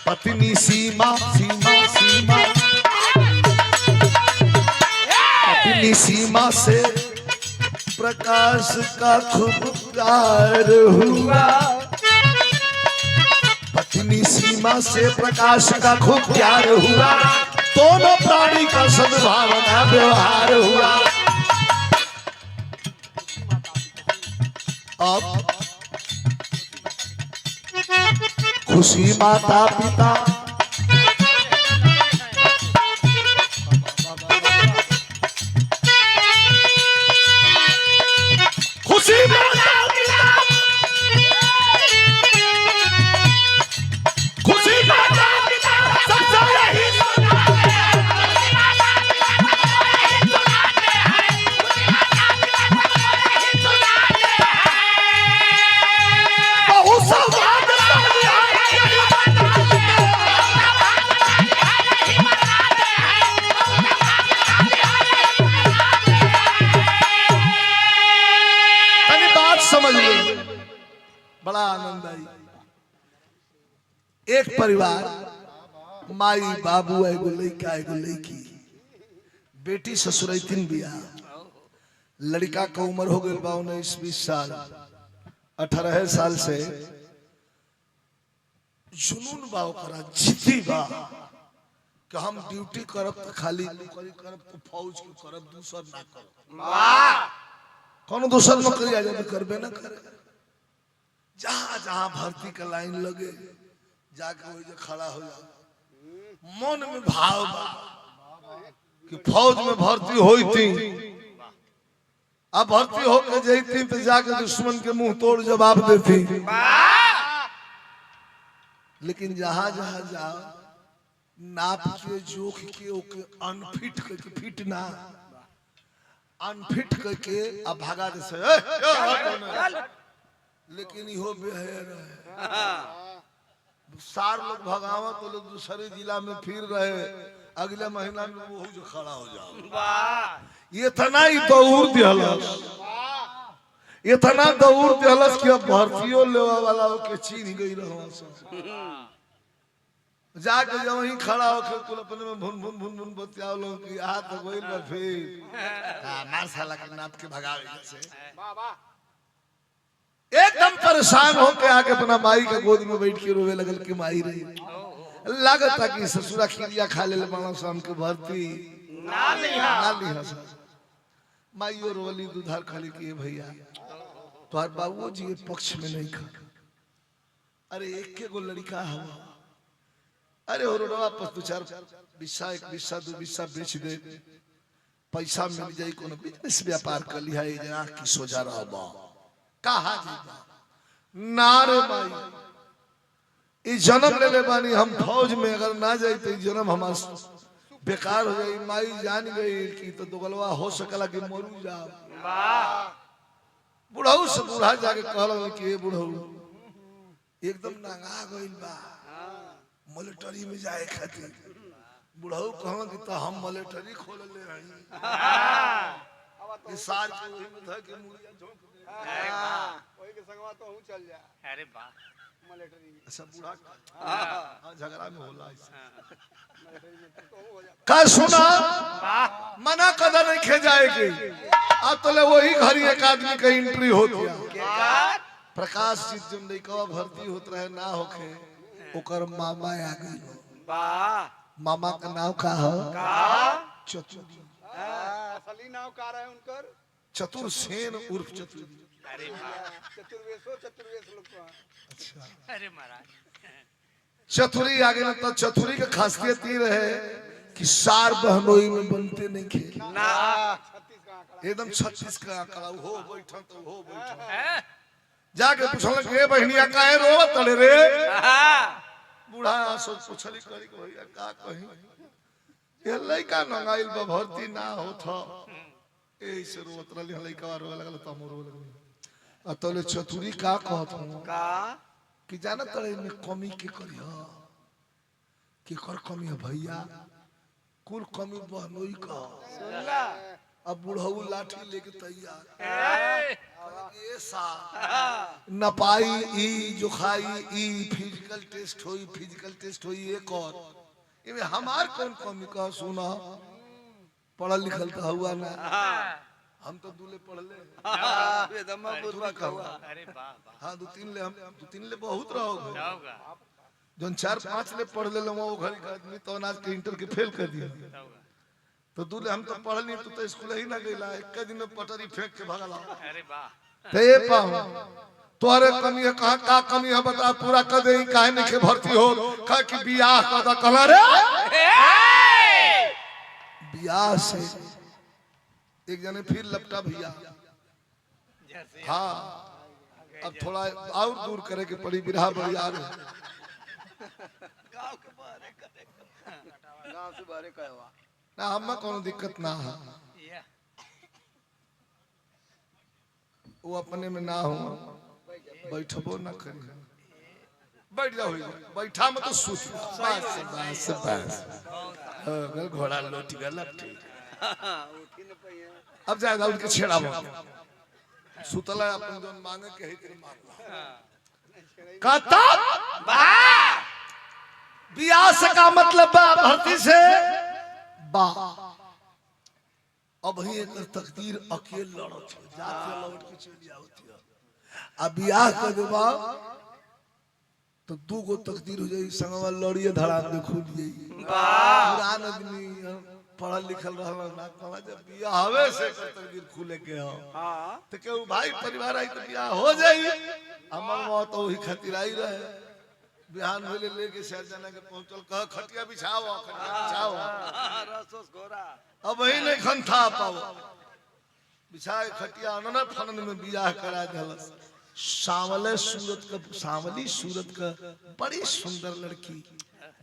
पत्नी सीमा सीमा सीमा पत्नी सीमा से प्रकाश का खूब प्यार हुआ। पत्नी सीमा से प्रकाश का खूब प्यार हुआ। दोनों प्राणी का सद्भावना व्यवहार हुआ। अब खुशी माता पिता खुशी माता पिता खुशी माता पिता सबसे यही समझ लो। बड़ा आनंद आई। एक परिवार माई बाबू एगो लड़का एगो लड़की, बेटी ससुरैतिन बिया। लड़का का उम्र हो गई बा 19-20 साल। 18 साल से जुनून बा ओकरा, जिद्दी बा कि हम ड्यूटी करब तो खाली नौकरी करब तो फौज की करब, दूसर ना करब। कौन दूसर नौकरी आ जाए करबे ना करे। जहां जहां भर्ती का लाइन लगे जाके वही खड़ा हो जाओ। मन में भाव बा कि फौज में भर्ती हुई थी, अब भर्ती होकर जैती तो जाके दुश्मन के मुंह तोड़ जवाब देती। लेकिन जहां जहां जाओ नाप के जोख के ओके अनफिट करके, फिट ना अनफिट करके अब भगा दे से। लेकिन इहो बेहया रहे। सार लोग भगावा तो लोग दूसरे जिला में फिर रहे, अगले महीना में वो जो खड़ा हो जाओ। ये तना ही दौड़ दिहलस, ये तना दौड़ दिहलस कि अब भर्तियों लेवा वाला के चीन गई रहो। जाके जब वहीं खड़ा होकर कुल अपने में भुन भुन भुन भुन बतियाओ लोग कि आ तो वही बा फिर मार साला के नाप के भगावे से। एकदम परेशान होके आके अपना माई के गोद में बैठ के रोवे लगल कि माई रही लागता कि ससुरा खिरिया खा ले मानो शाम के भर्ती ना लिहा। माई और रोली दुधार खाली किए भैया तोहर बाबू जी के पक्ष में नहीं खा। अरे एक गो लड़का हुआ, अरे हो रोडवा पर 2-4 बिस्सा, 1 बिस्सा 2 बिस्सा बेच दे, पैसा मिल जाई, कोनो बिजनेस व्यापार कर लिया। ये आंख की सोजा रहबा कहा जीबा नारे माई ई जन्म ले ले बानी हम फौज में, अगर ना जाई तो जन्म हमार बेकार हो जाई। माई जान गई कि तो दोगलवा हो सकला कि मरू जा। बुढ़ऊ से बूढ़ा जाके कहल कि ए बुढ़ऊ एकदम नंगा गइल बा मिलिट्री में जाए खातिर। बुढ़ऊ कहो कि तो हम मिलिट्री खोल ले रही ये साल के वही में धर के मुड़िया झोंक दे वही के संगवा तो हूं चल जा। अरे वाह मिलिट्री में अच्छा बूढ़ा हां झगड़ा में होला का सुना मना कदर नहीं खे जाएगी। अब तो ले वही घरी एक आदमी का एंट्री होती है। प्रकाश जी जब लइका भर्ती होत रहे ना होखे ओकर मामा आ गई। मामा का नाम का हो चतुर। असली नाम का रहा है उनकर चतुर सेन उर्फ चतुर। अरे चतुर्वेश लोग तो। अच्छा अरे महाराज चतुरी आगे ना तो चतुरी का खासियत ये रहे कि सार बहनोई में बनते नहीं खे ना। एकदम 36 का आंकड़ा हो बैठा तो हो बैठा। जाके पूछल के बहनिया काहे रोवत तड़े रे। बूढ़ा सोच पूछली करी को भैया का कही ये लइका नंगाइल बा भर्ती ना होत एही से रोवत रहली। लइका रोवे लगल त हमरो रोवे लगल। अतले चतुरी का कहत हूं का कि जानत तड़े में कमी के करी ह कि कर कमी है भैया कुल कमी बहनोई का सुनला। अब बुढ़ऊ लाठी लेके तैयार ये सा नपाई ई जोखाई ई फिजिकल टेस्ट होई एक और इमे हमार कौन कमी का सुना पढ़ल लिखल तो हुआ ना हम तो दूले पढ़ ले वेदमा बुरबा कहवा अरे वाह वाह हां दो तीन ले बहुत रहोगे जोन 4-5 ले पढ़ ले वो घर का आदमी तो आज के इंटर के फेल कर दिया तो दूले हम तो पढ़ नहीं तो स्कूल ही ना गइला एक दिन में पटरी फेंक के भागला अरे वाह ते पाऊं तोरे कमी है कहां का कमी है बता पूरा कर दे काहे नहीं के भर्ती हो का कि बियाह का दा कला रे बियाह से एक जने फिर लपटा भैया हाँ अब थोड़ा और दूर करे के पड़ी बिरहा बड़ियार गांव के बारे करे गांव से बारे कहवा ना हमें कोनो दिक्कत ना है वो अपने में ना हो बैठबो ना करी बैठ जाओ बैठा में तो सूत बस अगर घोड़ा लोटी गला ठीक उठी न पइया अब जाए दाऊद के छेड़ा सुतला अपन जोन मांगे के हित मांगला कहता बियाह से का मतलब बा भर्ती से बा अब ही एक तकदीर अकेले लड़त जाके लौट के चली आवती है अब बियाह कर देबा तो दू गो तकदीर हो जाई संगवा लड़िए धड़ा दे खुल जाई पुरान आदमी पढ़ल लिखल रहल ना कहा जब बियाह हवे से तकदीर खुले के हो हां तो केहू भाई परिवार आई तो बियाह हो जाई हमर मौत तो ही खातिर आई रहे बिहान होले लेके शहर जाना के पहुंचल कह खटिया बिछाओ रसोस घोड़ा अब ही नहीं खन था पाओ बिछाए खटिया अनन फनन में बियाह करा देलस सांवली सूरत का बड़ी सुंदर लड़की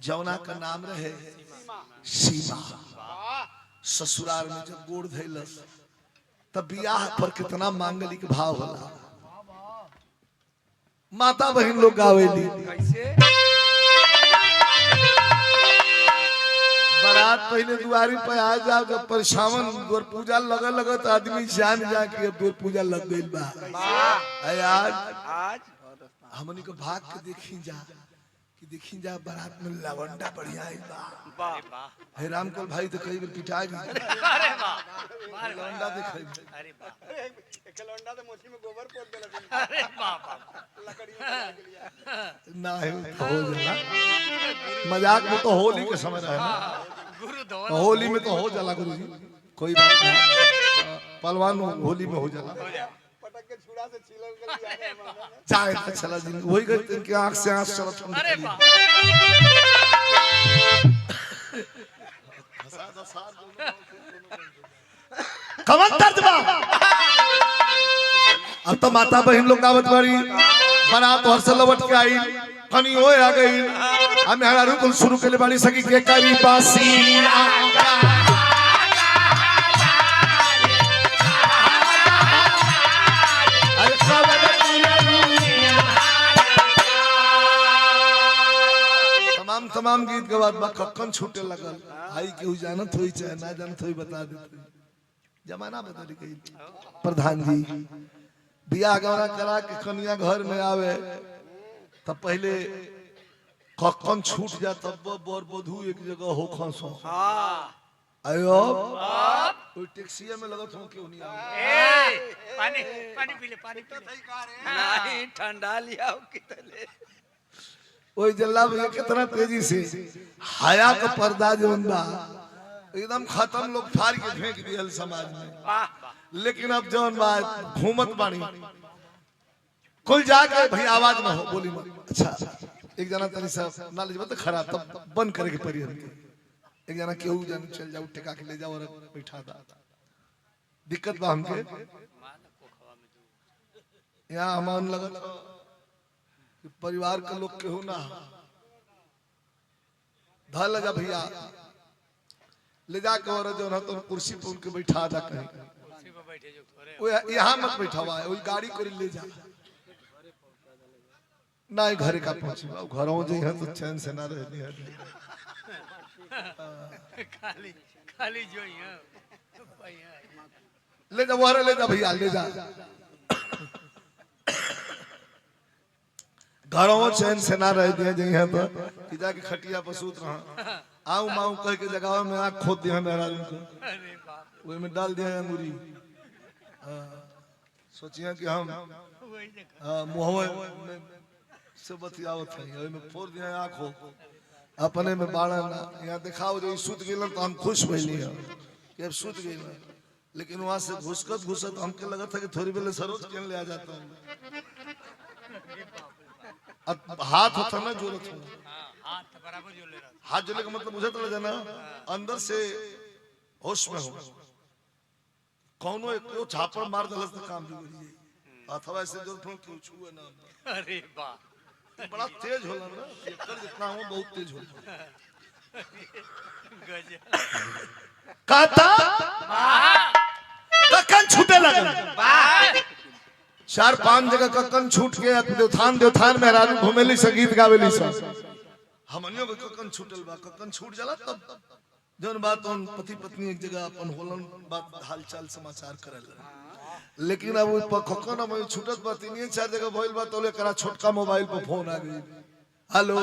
जौना का नाम रहे सीमा ससुराल में जब गोड़ धैलस तब बियाह पर कितना मांगलिक भाव होला माता बहन लोग गावेली कैसे बारात पहले दुआरी पे आ जाओ जब परछावन गोर पूजा लगे तो आदमी जान जा कि अब गोर पूजा लग गई बा आज हमनी को भाग के देखी जा बारात में लवंडा बढ़िया आई बा वाह हे रामकोल भाई तो कई बार पिटा गई अरे वाह लवंडा देखे अरे वाह एकलौंडा तो मोची में गोबर पोत देला अरे वाह लकड़ियां लगा के लिया ना है तो हो जाला मजाक में तो होली के समय रहे ना गुरु धो तो होली में तो हो जाला गुरुजी कोई बात नहीं पहलवान होली में हो जाला पटक के छुड़ा से छिलल कर दिया है हमारा चाहे तो चला दिन वही करते इनके आंख से आंख चलत अरे वाह कमन तर्जमा अब तो माता बहन लोग गावत बारी बना तो हर्ष लवट के आई कनी होए आ गई हमें हरा रुकुल शुरू के लिए बारी सकी के करी बासी तमाम गीत के बाद कक्कन छूटे लगल आई केहू जानत होई चाहे ना जानत होई बता देते जमाना बदल गई प्रधान जी बियाह गौरा करा के कन्या घर में आवे तब पहले कक्कन छूट जा तब बर बधू एक जगह हो खसो हां आयो कोई टैक्सी में लगत हो क्यों नहीं आवे ए पानी पानी पी ले नहीं ठंडा लिया कितले ओए जल्ला भैया कितना तेजी से हया का पर्दा जोन बा एकदम खत्म लोग फाड़ के फेंक दियल समाज में वाह लेकिन अब जौन बा घूमत बानी कुल जाके भाई आवाज ना हो बोली मत अच्छा एक जना तनी सब नॉलेज मत खराब तब बंद करे के पड़ी हमके एक जना केहू जन चल जाओ टेका के ले जाओ और बैठा दा दिक्कत बा हमके यहाँ हमान लगत कि परिवार के लोग केहू ना धल जा भैया ले जाके और जो ना तो कुर्सी पे उनके बैठा दा कहीं कुर्सी पे बैठे जो थोड़े वो यहाँ मत बैठावा है वही गाड़ी कर ले जा ना ही घर का पहुंचे घरों जे है तो चैन से ना रहनी है खाली खाली जो ही है भैया ले जा वो ले जा भैया ले जा घरों चैन से ना रह दिया जगह पर कि जाके खटिया पर सूत रहा आऊ माऊ कह के जगह में आँख खोद दिया मेरा उनको अरे बाप वही में डाल दिया अंगूरी सोचिए कि हम वही देखा मुहवे में से बतियावत है वही में फोड़ दिया आँख हो अपने में बाड़ा ना यहाँ दिखाओ जो सूत गेलन तो हम खुश भइली है कि अब सूत गई लेकिन वहां से घुसकत हमके लगा था कि थोड़ी बेले सरोज के ले आ जाता हूँ अब हाथ होता ना जोरत हूँ हाथ बराबर जो ले रहा हाथ जोड़ने का मतलब मुझे तो जाना अंदर से होश में हो कौनो एक को झापड़ मार दलस तो काम भी करिए अथवा ऐसे जोर थोड़ा क्यों छुए ना अरे बाप ये बड़ा तेज होला ना एकर जितना हो बहुत तेज होला गजब कहता कक्कन छूटे लगन चार पांच जगह कक्कन छूट के देवथान में रानू घुमेली से गीत गावेली सा हमनियो के कक्कन छूटल बा कक्कन छूट जाला तब जौन बात उन पति पत्नी एक जगह अपन होलन बात हालचाल समाचार करल लेकिन अब कक्कन अब छूटत बा तीन चार जगह भइल बा तो लेकरा छोटका मोबाइल पर फोन आ गई हेलो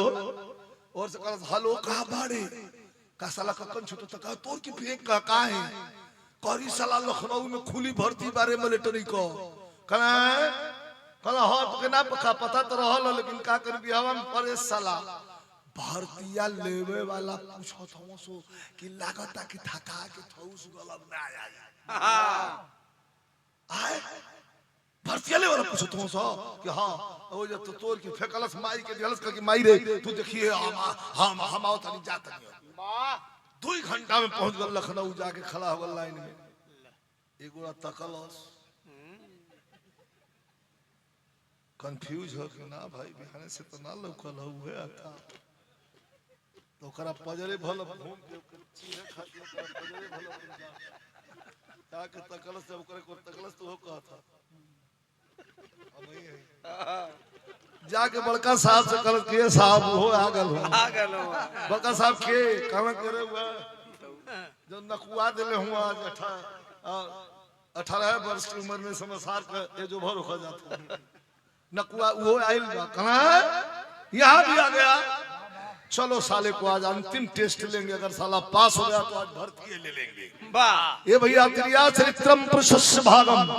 और से कहल हेलो कहां बाड़े का साला कक्कन छूटत त का तोर की फेंक का है करी साला लखनऊ में खुली भर्ती बारे मिलिट्री को कला हो के ना पता तो रहल लेकिन का कर बिहावा में परे साला भारतीय लेवे वाला पूछो थो सो कि लागता कि थका के थौस गलब ना आए भारतीय लेवे वाला पूछो थो सो कि हां ओ जे तो तोर के फेकलस माई के दिलस का कि माई रे तू देखिए हम आओ तनी जात नहीं वाह 2 घंटा में पहुंच गल लखनऊ जाके खड़ा हो गल लाइन में एगोड़ा तकलस कंफ्यूज हो कि ना भाई बिहाने से तो ना लौकल हुए आता तो ओकरा पजरे भल घूम के चीने खा के पजरे भल ताके तकलस से ओकरे को तकलस तो हो कहता हम ही है जाके बड़का साहब से कल के साहब हो आ गल हो बड़का साहब के कहना करे हुआ जो नकुआ देले हुआ आज 18 वर्ष की उम्र में समसार का ये जो भर हो जाता नकुआ वो आइल बा कहां यहां भी आ गया चलो साले को आज अंतिम टेस्ट लेंगे अगर साला पास हो गया तो आज भर्ती ले लेंगे वाह ये भैया त्रिया चरित्रम प्रशस्य भागम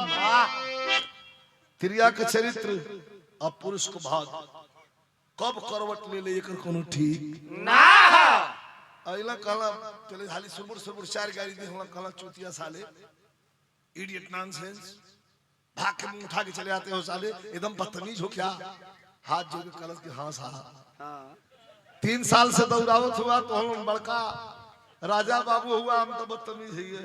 त्रिया के चरित्र अब पुरुष को भाग कब करवट ले ले एकर कोनो ठीक ना अइला कहला चले हाली सुबुर चार गाड़ी दे हमरा कहला चूतिया साले इडियट नॉनसेंस भाग के मुंह उठा के चले आते हो साले एकदम बदतमीज हो क्या हाथ जोड़ के कलश के हाँ साहब 3 साल से दौड़ावत हुआ तो हम बड़का राजा बाबू हुआ हम तो बदतमीज है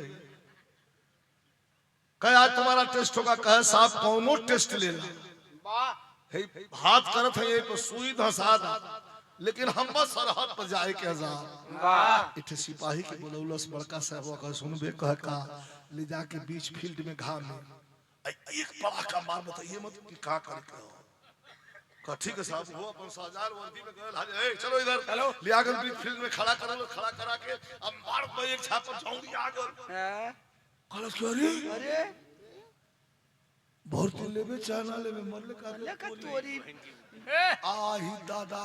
कहे आज तुम्हारा टेस्ट होगा कहे साहब कौनो टेस्ट ले ला हाथ करत है ये तो सुई धसा लेकिन हम बस सरहद पर जाए के हजार इथे सिपाही के बोलौलस बड़का साहब का सुनबे कह का ले जाके बीच फील्ड में घाम में एक पड़ाका मार बताइए मत कि का करे का ठीक है साहब वो अपन साजार वर्दी में गए ए चलो इधर चलो लियागल बीच फील्ड में खड़ा करा के अब मार पे एक छापर झोंगी आ गल कलस के अरे भर्ती लेबे चाहना लेबे मरले का तोरी आही दादा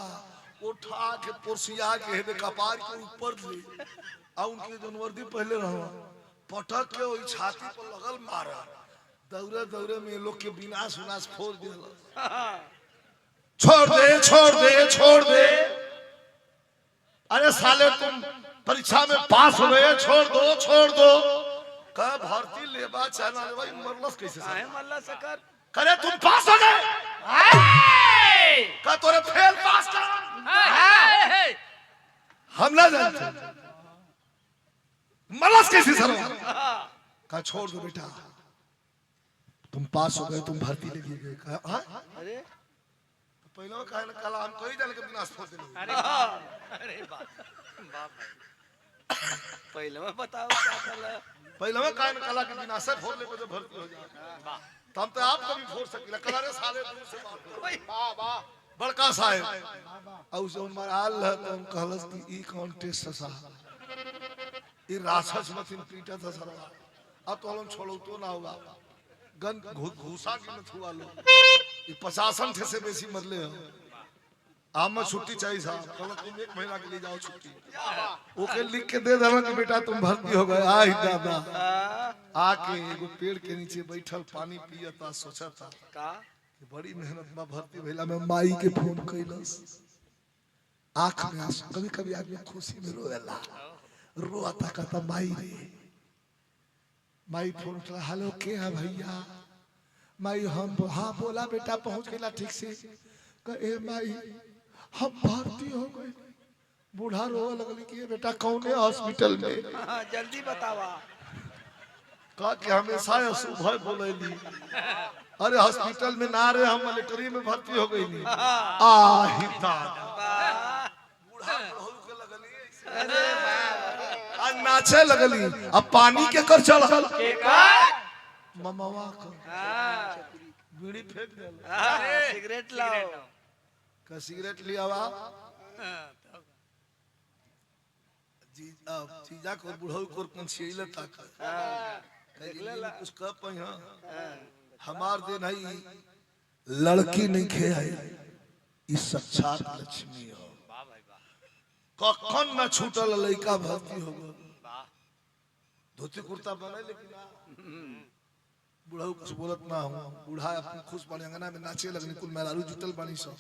उठा के पोसिया के हेबे कपार के ऊपर ले आ उनके जन वर्दी पहले रहो पटक के ओई छाती पर लगल मारा दौरे में लोग के विनाश विनाश फोड़ दिया छोड़ दे अरे साले तुम परीक्षा में पास हो गए छोड़ दो का भर्ती लेबा चाहना ले भाई मरलस कैसे काहे मल्ला सकर करे तुम पास हो गए का तोरे फेल पास कर हम ना जानते मरलस कैसे सर का छोड़ दो बेटा तुम पास हो गए तुम भर्ती ले लिए गए कहा अरे पहले वो कहा कल हम कोई जाने के बिना फोड़ देंगे अरे बाप पहले मैं बताओ क्या चला पहले वो कहा कला के बिना से फोड़ ले तो भर्ती हो जाए तब तो आप कभी फोड़ सकिला कला रे साले दूर से बात वाह बड़का साहब और जो मराल है तो हम कहलस कि ई कॉन्टेस्ट साहब ई राक्षस मथिन पीटा था सर अब तो हम छोड़ो तो ना होगा गन घुसा के न छुआ लो ये 50 थे से बेसी मरले हो आम छुट्टी चाहिए साहब चलो तुम 1 महीना के लिए जाओ छुट्टी ओके लिख के दे देना कि बेटा तुम भर्ती हो गए आई दादा आके एगो पेड़ के नीचे बैठल पानी पियता सोचता का कि बड़ी मेहनत में भर्ती भइला में माई के फोन कैलस आंख में आंसू कभी कभी आदमी खुशी में रोएला रोता कहता माई रे माई फोन उठा हेलो के है भैया माई हम हाँ बोला बेटा पहुंच गया ठीक से ए माई हम भर्ती हो गए बूढ़ा रोए लगली कि बेटा कौने हॉस्पिटल में जल्दी बतावा कहा कि हमेशा सुबह बोलेली अरे हॉस्पिटल में ना रहे हम मिलिट्री में भर्ती हो गई नी आही दादा बूढ़ा के लगली अरे वाह आज नाचे लगली अब पानी के कर चढ़ल के का ममवा को हां बीड़ी फेंक देल सिगरेट लाओ का सिगरेट लिया वा जीजा को बुढ़ऊ को पंछीले तक कुछ कह पई हां हमार दिन है लड़की नहीं खे है ई साक्षात लक्ष्मी हो वाह भाई वाह कखन न छूटल लड़का भर्ती हो गो वाह धोती कुर्ता बने लेकिन बुढ़ऊ कुछ बोलत ना हूं बूढ़ा अपन खुश बने अंगना में नाचे लगनी कुल मेहरारू जुटल बनी सब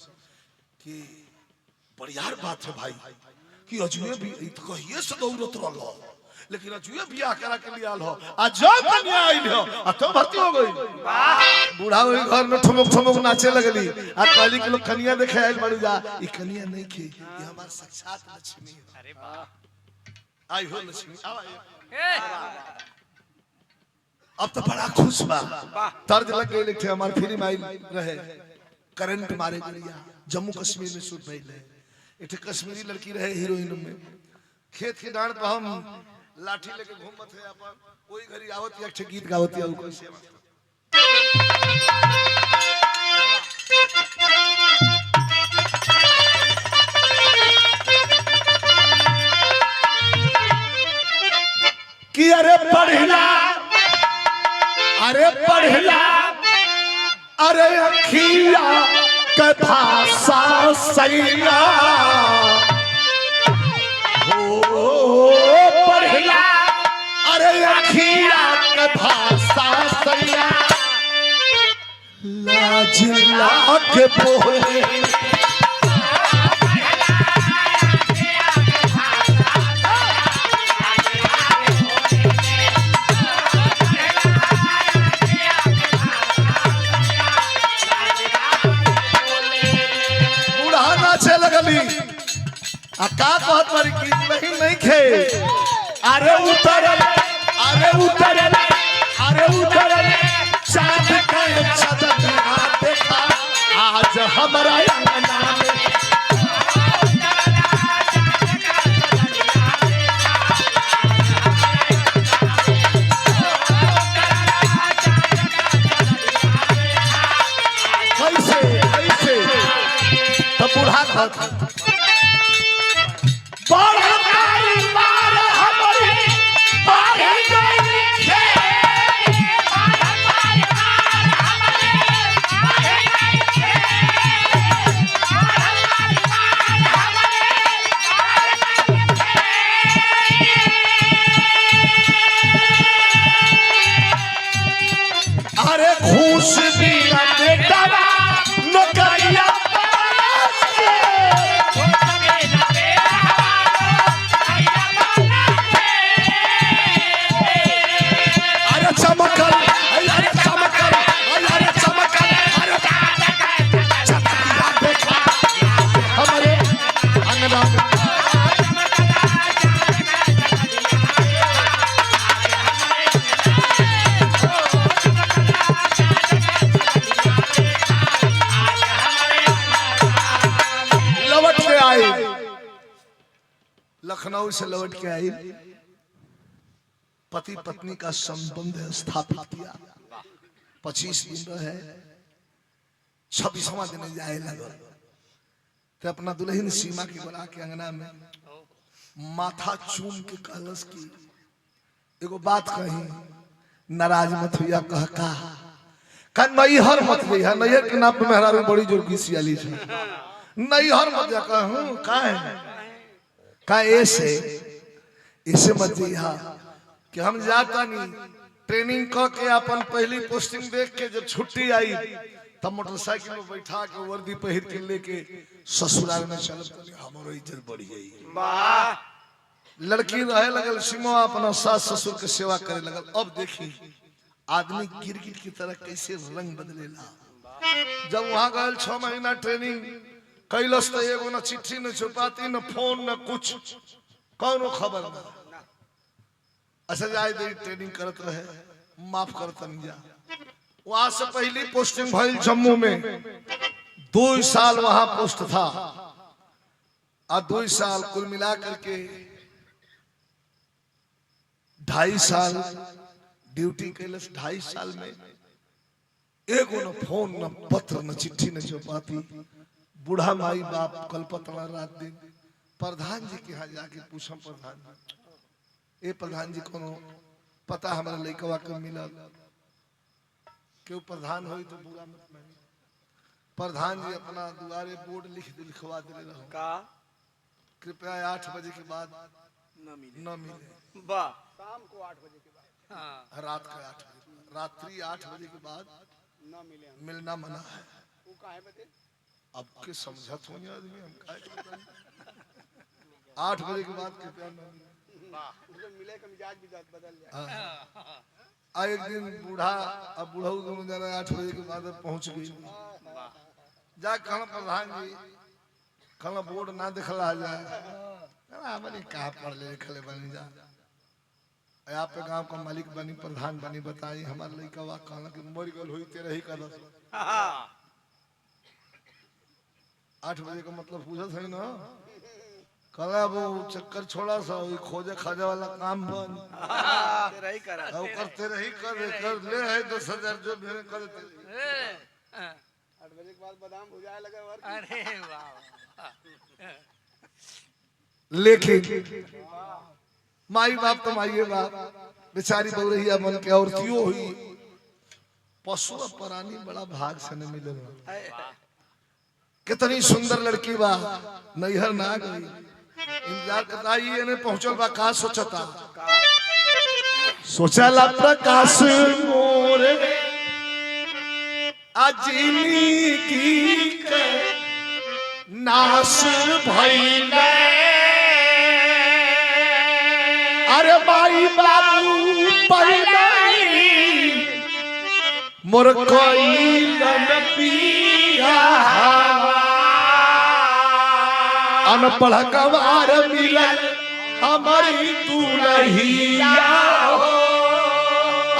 कि बढ़ियार बात है भाई कि अजुए भी तो कहिए से दौड़त रहलो लेकिन अजुए बियाह करा के लिए आल हो आ जब कन्या आइल हो आ तो भर्ती हो गई बूढ़ा वही घर में ठुमक ठुमक नाचे लगली आ कहली कि लोग कन्या देखे आइल बड़ी जा ई कन्या नहीं खे ये हमार साक्षात लक्ष्मी है अरे वाह आई हो लक्ष्मी ए अब तो बड़ा खुश बा तर्ज लग गई लिखे हमार फिल्म आई रहे करंट मारे गरिया जम्मू कश्मीर में शूट भइल है एक कश्मीरी लड़की रहे हीरोइन में खेत के डांड पर हम लाठी लेके घूमत है अपन कोई घरी आवत या एक गीत गावत या कैसे कि अरे पढ़ला अरे अखिया कथा सैया हो पढ़ला अरे अखिया कथा सैया लाज लाख बोले लगली आ का कहत बारी की नहीं खे अरे उतर चांद का चंद्रमा देखा आज हमारा अंगना में कैसे तो बूढ़ा कहत अरे घूस भी बेटा नौकरिया लखनऊ से लौट के आई पति पत्नी का संबंध स्थापित किया 25 दिन रहे 26वां दिन जाए लगा तो अपना दुल्हन सीमा की बुला के अंगना में माथा चूम के कहलस की एगो बात कही नाराज मत हुआ कह का का नैहर मत जइहा, नैहर के नाम पे मेहरारू बड़ी जोर की सियाली है। नैहर मत जा कहूं का है का ऐसे मत जइहा कि हम जाता नहीं ट्रेनिंग क के अपन पहली पोस्टिंग देख के जब छुट्टी आई तब मोटरसाइकिल में बैठा के वर्दी पहिर के लेके ससुराल में चलत हमारो इज्जत बढ़ी गई। वाह लड़की रहे लगल सिमवा अपना सास ससुर के सेवा करे लगल। अब देखी आदमी गिरगिट की तरह कैसे रंग बदलेला। जब वहां गए 6 महीना ट्रेनिंग कैलस तो एगो न चिट्ठी न छुपाती न फोन न कुछ कौनो खबर न। अच्छा जाए दे ट्रेनिंग करत रहे माफ करत नहीं जा। वहां से पहली पोस्टिंग भइल जम्मू में 2 साल वहां पोस्ट था और 2 साल कुल मिला करके 2.5 साल ड्यूटी कैलस। 2.5 साल में एगो न फोन न पत्र न चिट्ठी न छुपाती। बूढ़ा माई बाप कलपतला रात दिन प्रधान जी के यहाँ जाके पूछम प्रधान जी ए प्रधान जी कोनो पता हमारा लड़कवा के मिलल क्यों प्रधान होई तो बुरा मत मानी। प्रधान जी अपना दुआरे बोर्ड लिखवा दिले रहो का कृपया 8 बजे के बाद न मिले न मिले। वाह शाम को 8 बजे के बाद हाँ रात का 8 बजे रात्रि 8 बजे के बाद न मिले मिलना मना है। वो काहे बते अब के समझत हो आदमी हम काहे के बताएं? 8 बजे के बाद कृपया न मिले। उसको मिले का मिजाज भी बदल जाए। हाँ। आ एक दिन बूढ़ा अब बूढ़ा दोनों जाना 8 बजे के बाद पहुंच गई। जा कहना प्रधान जी कहना बोर्ड ना दिखला जाए हमने कहा पढ़ ले लिखले बनी जा आप पे गांव का मालिक बनी प्रधान बनी बताई हमारे लड़का वा कहना कि मर गल हुई तेरे ही कदम 8 बजे का मतलब पूछत है ना कला वो चक्कर छोड़ा सा वही खोजे खाजे वाला काम बन तेरा ही करा और करते रही कर ले है 10,000 जो मेरे कर दे। 8 बजे के बाद बादाम भुजाए लगे और अरे वाह लेकिन माई बाप तो माइये बाप बेचारी बउरहिया मन के औरतियों हुई पशु और प्राणी बड़ा भाग से न मिले। कितनी सुंदर लड़की बा नैहर ना गई इंतजार करता ये ने पहुंचल बा का सोचता सोचला प्रकाश मोर अजिनी की के नाश भइले। अरे माई बाबू पहले मोर कोई पिया अनपढ़ गवार मिलल हमारी दुल्हिया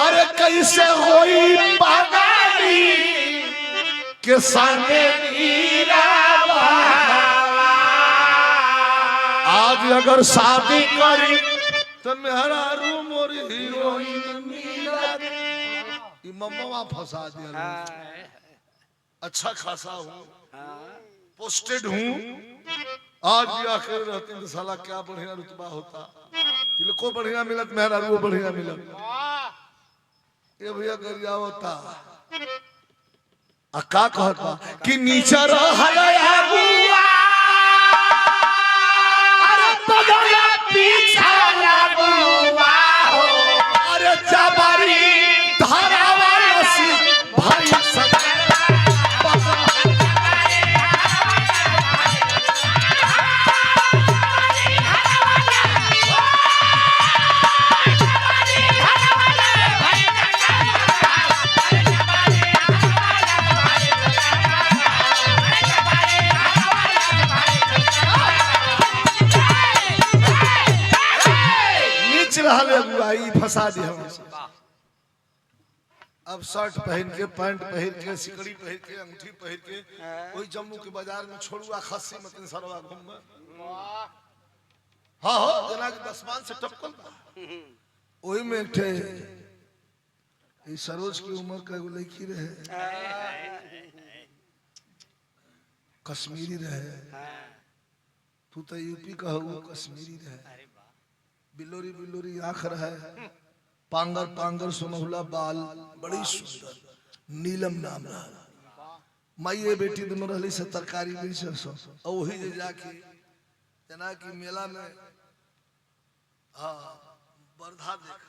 अरे कैसे होई पगारी के संगे आज अगर शादी करी तो मेहरा रू मोरी हीरोइन मिलत ई मम्मा फंसा दिया। अच्छा खासा हूँ पोस्टेड हूँ आज भी आखिर रहते तो साला क्या बढ़िया रुतबा होता को बढ़िया मिलत मेहरा रू बढ़िया मिलत ये भैया गरिया होता आ का कहता कि नीचा रहल अगुआ अरे बगल पीछा लगुआ हो अरे जबरी धारावा लसी भाई सदा फंसा दी हम। अब शर्ट पहन के पैंट पहन के सिकड़ी पहन के अंगूठी पहन के वही जम्मू के बाजार में छोड़ुआ खस्सी मत सरवा घूम हाँ हो जना के दसमान से टपकल वही में एक थे सरोज की उम्र का एगो लड़की रहे कश्मीरी रहे तू तो यूपी का हो कश्मीरी रहे बिलोरी बिलोरी आंख रहे पांगर पांगर सुनहुला बाल बड़ी सुंदर नीलम नाम रहा माइए बेटी दोनों रही से तरकारी बेच और वही जे जाके जना कि मेला में हाँ बरधा देख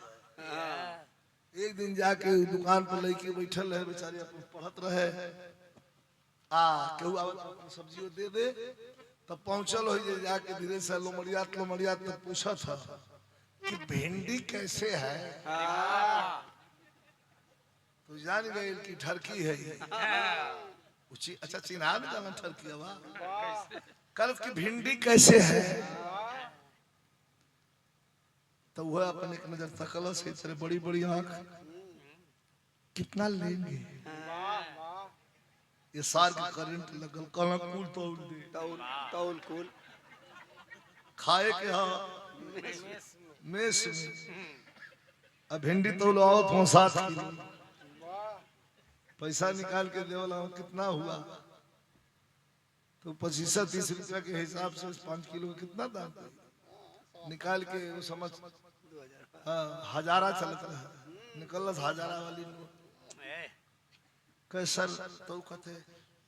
एक दिन जाके दुकान पर लेके बैठल रहे बेचारे अपन पढ़त रहे केहू आवत सब्जियों दे तब पहुंचल हो जाके धीरे से लोमड़िया तब पूछा था कि भिंडी कैसे है तो जान गए कि ठरकी है अच्छा चिन्हा में जाना ठरकी हवा कल की भिंडी कैसे है तो वह अपने एक नजर तकल से तेरे बड़ी बड़ी आंख कितना लेंगे ये सार के करंट लगल कहना कुल तौल दे तौल कुल खाए के हाँ मेस में अब भिंडी तौल आओ तो 7 किलो पैसा निकाल के देवला कितना हुआ तो 25-30 रुपया के हिसाब से 5 किलो कितना दाम निकाल के वो समझ हजारा चलता है निकल हजारा वाली कैसर तो कहते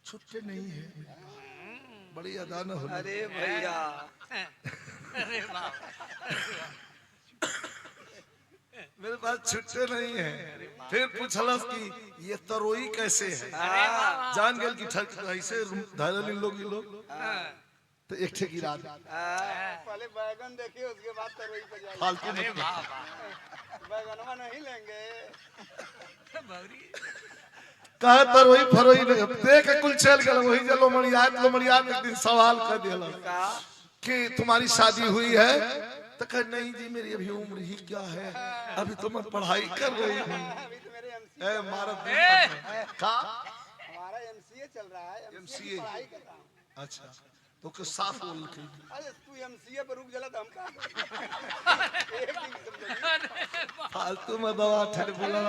छुट्टे नहीं है बड़ी अदा न हो अरे भैया अरे मेरे पास छुट्टे नहीं है फिर पूछलस कि ये तरोई कैसे है जान गए कि ठग ऐसे धरल लोग तो एक ठे गिरा दे पहले बैगन देखिए उसके बाद तरोई पे जाएंगे फालतू अरे मत वाह बैगनवा नहीं लेंगे कहा तरोई फरोई देख के कुल चल गए वही जलो मणिया एक दिन सवाल कर दिया कि तुम्हारी शादी हुई है तो कह नहीं जी मेरी अभी उम्र ही क्या है अभी तो मैं पढ़ाई कर रही हूँ अभी तो मेरे हमारा एमसीए चल रहा है MCA पढ़ाई कर रहा हूँ अच्छा तो कुछ साफ बोल के अरे तू एमसीए पर रुक जला तो हम का एक दिन समझ फालतू में दवा ठहर बोला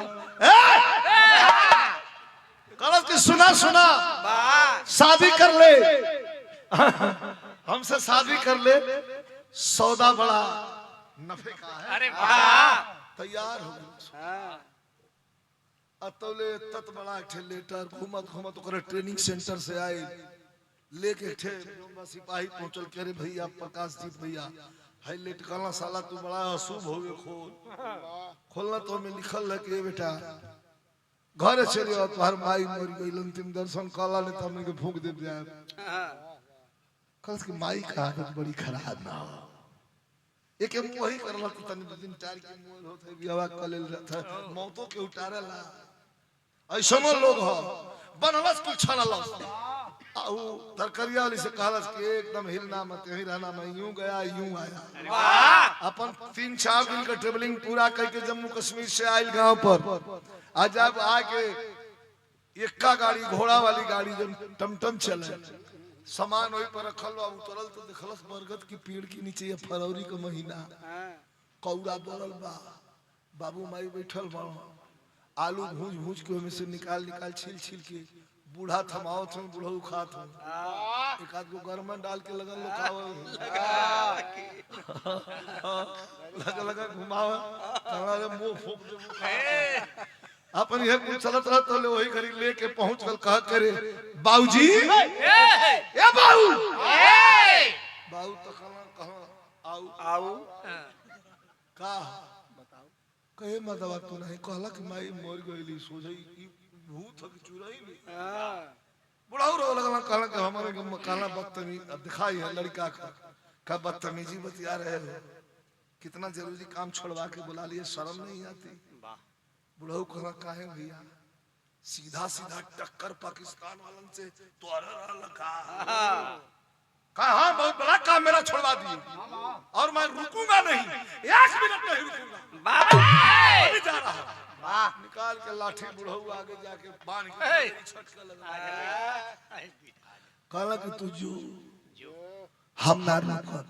कलस की सुना शादी कर ले हमसे शादी कर ले सौदा बड़ा नफे का है अरे वाह तैयार हो गए अतौले तत बड़ा ठे लेटर घूमत करे ट्रेनिंग सेंटर से आए लेके ठे सिपाही पहुंचल के रे भैया प्रकाश जीत भैया हाई लेट कहला साला तू बड़ा अशुभ हो गए खोलना तो में लिखल है कि बेटा घर चले आओ तुम्हार माई मर गई अंतिम दर्शन काला ने तो हमने फूंक दे दिया कल की माई का आदत बड़ी खराब ना हो एक वही करला तो तनी 2 दिन 4 के मोल होत है बियाह कर ले था मौतों के उतारे ला ऐसनो लोग हो बनलस कुछ छनलस आऊ तरकरिया वाली से कहलस कि एकदम हिलना मत यहीं रहना मैं यूं गया यूं आया वाह अपन 3-4 दिन का ट्रेवलिंग पूरा करके जम्मू कश्मीर से आयल गांव पर आज जब आके एक्का गाड़ी घोड़ा वाली गाड़ी जो टमटम चले सामान वही पर रखल बा उतरल तो देखलस बरगद की पेड़ के नीचे ये फरवरी का महीना कौड़ा बोलल बा बाबू माई बैठल बा आलू भूज के में से निकाल छील के बूढ़ा थमाओ थे बूढ़ा खात हो एक आध को घर में डाल के लगन लगा घुमाव मुंह फूक दे अपन ये कुछ चलत रहा तो वही घरी लेके पहुंच कर कहा करे बाबूजी ए बाबू बाबू तो कहां आऊ का बताओ कहे मदवा तू नहीं कहला कि माई मर गईली सोझई ई भूत हक चुराई नहीं बुढ़ाऊ रो लगला कहला कि हमारे काला बदतमीज अब दिखाई है लड़का का बदतमीजी बतिया रहे हो कितना जरूरी काम छोड़वा के बुला लिए शर्म नहीं आती बुढ़ाऊ कहला काहे भैया सीधा टक्कर पाकिस्तान वालन से तो कहा बहुत बड़ा काम मेरा छोड़वा दिए और मैं रुकूंगा नहीं 1 मिनट नहीं रुकूंगा अभी जा रहा हूं निकाल के लाठी बुढ़ाऊ आगे जाके बांध के छटका लगा कहला कि तू जो हम ना रुकब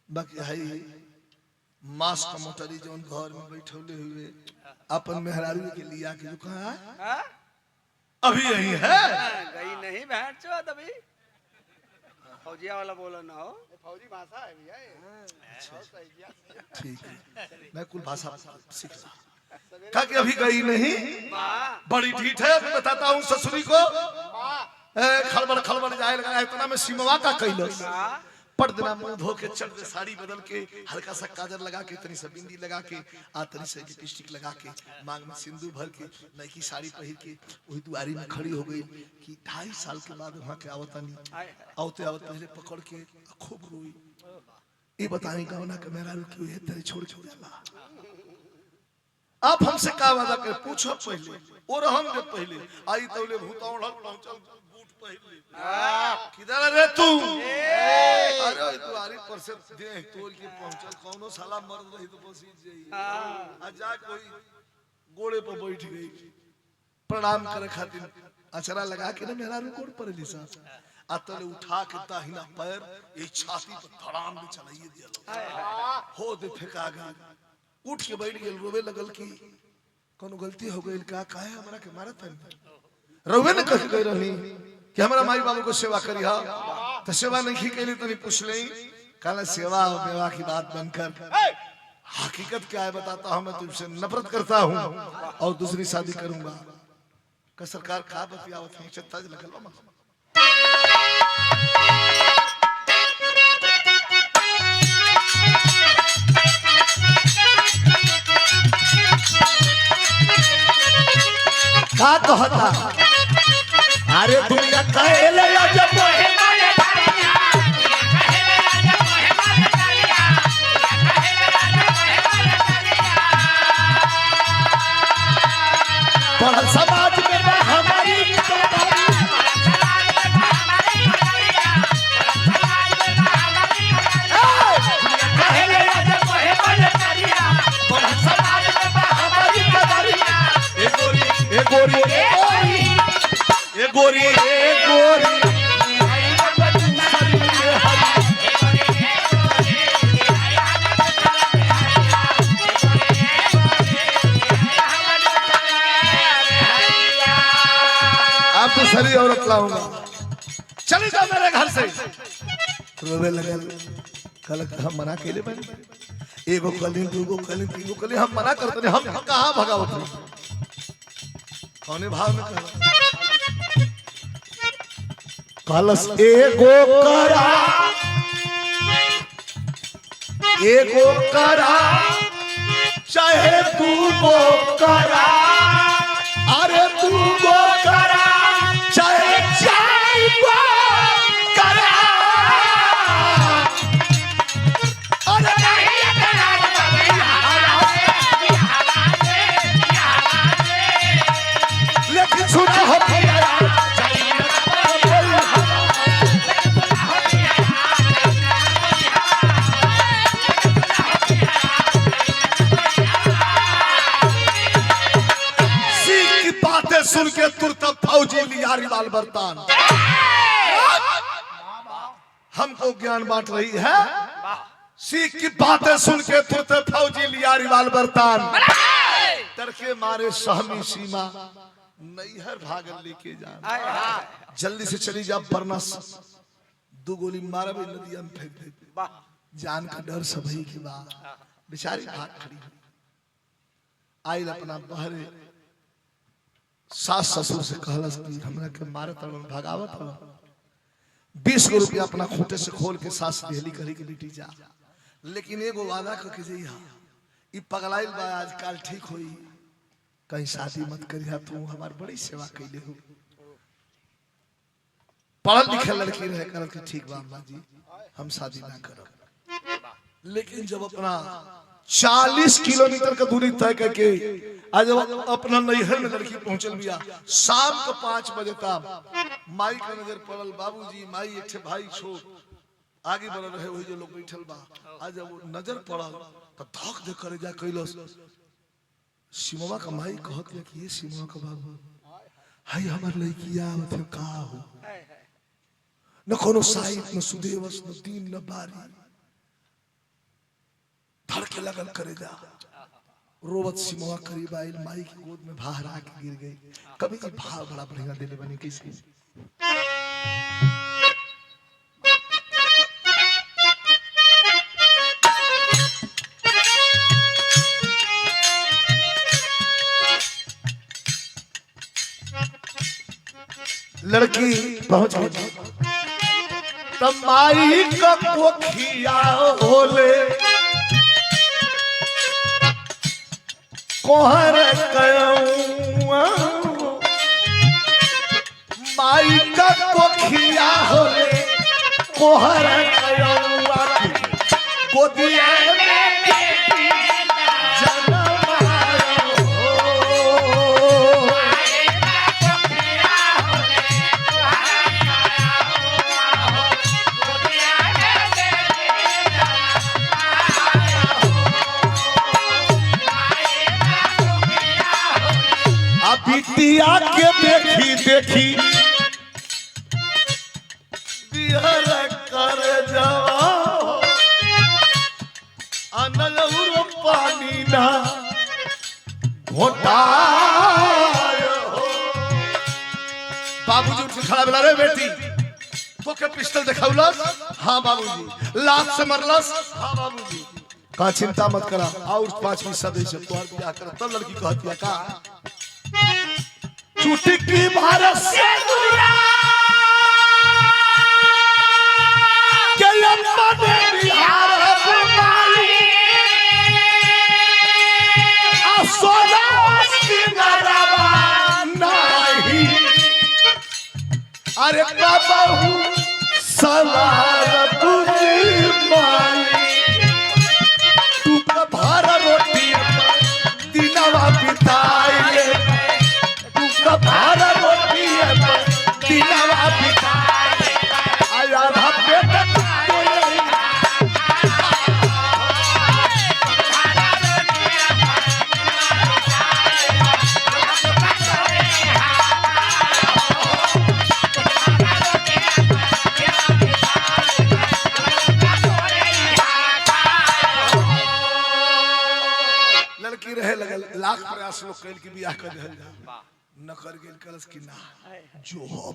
बाकी है मास का मोटरी जोन घर में बैठौले हुए अपन मेहरारू के लिया के जो कहा अभी यही है गई नहीं बहन चो अभी फौजिया वाला बोला ना हो फौजी भाषा है भैया ठीक है मैं कुल भाषा सीख रहा कहा कि अभी गई नहीं, बड़ी ढीठ है। अभी बताता हूँ ससुरी को। खड़बड़ खड़बड़ जाए लगा, इतना में सिमवा का कैलस। पर्दना मुंह धो के चढ़ दे, साड़ी बदल के, हल्का सा काजल लगा के, तनी सा बिंदी लगा के, तनी सा लिपस्टिक लगा के, मांग में सिंदूर भर के, नई की साड़ी पहन के वही दुआरी में खड़ी हो गई कि 2.5 साल के बाद वहां के आवतानी आवते आवत पहले पकड़ के खूब रोई। ये बताई गावना के मेरा रुकी हुई है तेरे छोड़ छोड़ जाला। आप हमसे का वादा कर पूछो पहले और हम दे पहले आई तौले भूतावड़ पहुंचल बूट पहले किधर रे तू? अरे दुआरी पर से देह तोड़ के पहुंचल, कौनो साला मर्द रही तो बसीज जाई। जा कोई गोड़े पर बैठ गई प्रणाम करे खातिर, अचरा लगा के ना मेरा रुकोड़ पर लिसा अतले उठा के ताहिना पैर ये छाती पर धड़ाम में चलाइए दिया। हो दे फेंका गई, उठ के बैठ गेल, रोवे लगल कि कोनो गलती हो गई का, काहे हमरा के मारत है? रोवे न कह गई रहनी कि हमरा माई बाबू को सेवा करी हा, तो सेवा नहीं कैली तो नहीं पूछ ले। कहला सेवा और बेवा की बात बनकर हकीकत क्या है बताता हूं, मैं तुमसे नफरत करता हूं और दूसरी शादी करूंगा। का सरकार का बतियावत है चत्ता लगल बा। का कहता अरे दुनिया कहले जब बड़ा समाज में हमारी गोरी गोरी आपको सरी औरत लाऊंगा, चले जाओ मेरे घर से। रोवे लगल, कल हम मना केले बन एगो कली दूगो कली तीगो कली हम मना करते हम कहां भगावत कौने भाव में कलस एगो करा चाहे तू गो करा, अरे तू गो करा चाहे चाहे गो करा, अरे लेकिन सुना हो सुन के तुरंत फौजी लिया रिवाल्वर तान हमको ज्ञान बांट रही है। सीख की बातें सुन के तुरंत फौजी लिया रिवाल्वर तान, तरके मारे सहमी सीमा नैहर भागल लेके जा, जल्दी से चली जा वरना 2 गोली मारा भी नदिया में फेंक दे। जान का डर सभी की बात बेचारी भाग खड़ी आई अपना बहरे सास ससुर से कहलस कि हमरा के मारत तड़न भगावत हो। 20 गो रुपया अपना खूंटे से खोल के सास दिहली करी के बेटी जा, लेकिन एगो वादा करके जइहा ई पगलाइल बा आजकल ठीक होई, कहीं शादी मत करिहा, तू हमार बड़ी सेवा कइले हो। पढ़ल लिखल लड़की रहे करल के ठीक बा अम्मा जी हम शादी ना करब, लेकिन जब अपना 40 किलोमीटर का दूरी तय करके आज अपना नैहर में लड़की पहुंचल बिया, शाम को 5 बजे तक माई का नजर पड़ल, बाबूजी माई एक ठे भाई छोट आगे बढ़ रहे वही जो लोग बैठल बा, आज जब वो नजर पड़ल तो धक दे करे जा कैलस। सिमवा का माई कहत है कि ये सिमवा का बाबू हाय हमर लड़किया आवत का हो न कोनो साहित न सुदेवस न दीन न बारी, धड़के लगल करे जा। रोवत सिमवा करीब आइल, माई की गोद में बाहर आके गिर गई। कभी की भाव बड़ा बढ़िया दिले बनी किसी लड़की पहुंच गई तब माई का कोखिया होले कोहर कयौआ माई का कोखिया होले कोहर कयौआ गोदिया में जन्म आयो बिटिया के देखी देखी बिहर कर जाओ अनलउर पानी ना घोटाय हो बाबूजी उठ के खड़ा बोला रे बेटी तो के पिस्टल दिखाउलस हां बाबूजी लात से मरलस हां बाबूजी का चिंता मत करा और 5 पैसा दे से तोहर ब्याह कर तब लड़की कहतिया का चुटकी भारत से दुनिया के लंबे बिहार बुमाई असोला सिंगरवा नहीं अरे बाबू सवार बुझी माई तू का भार रोटी दिनवा बिताई भार रोटी दिलवा बिता आया पेट लड़की रहे लगल लाख प्रयास लोग कैल की बियाह कर रहल न कर गेल कलस की ना जो हो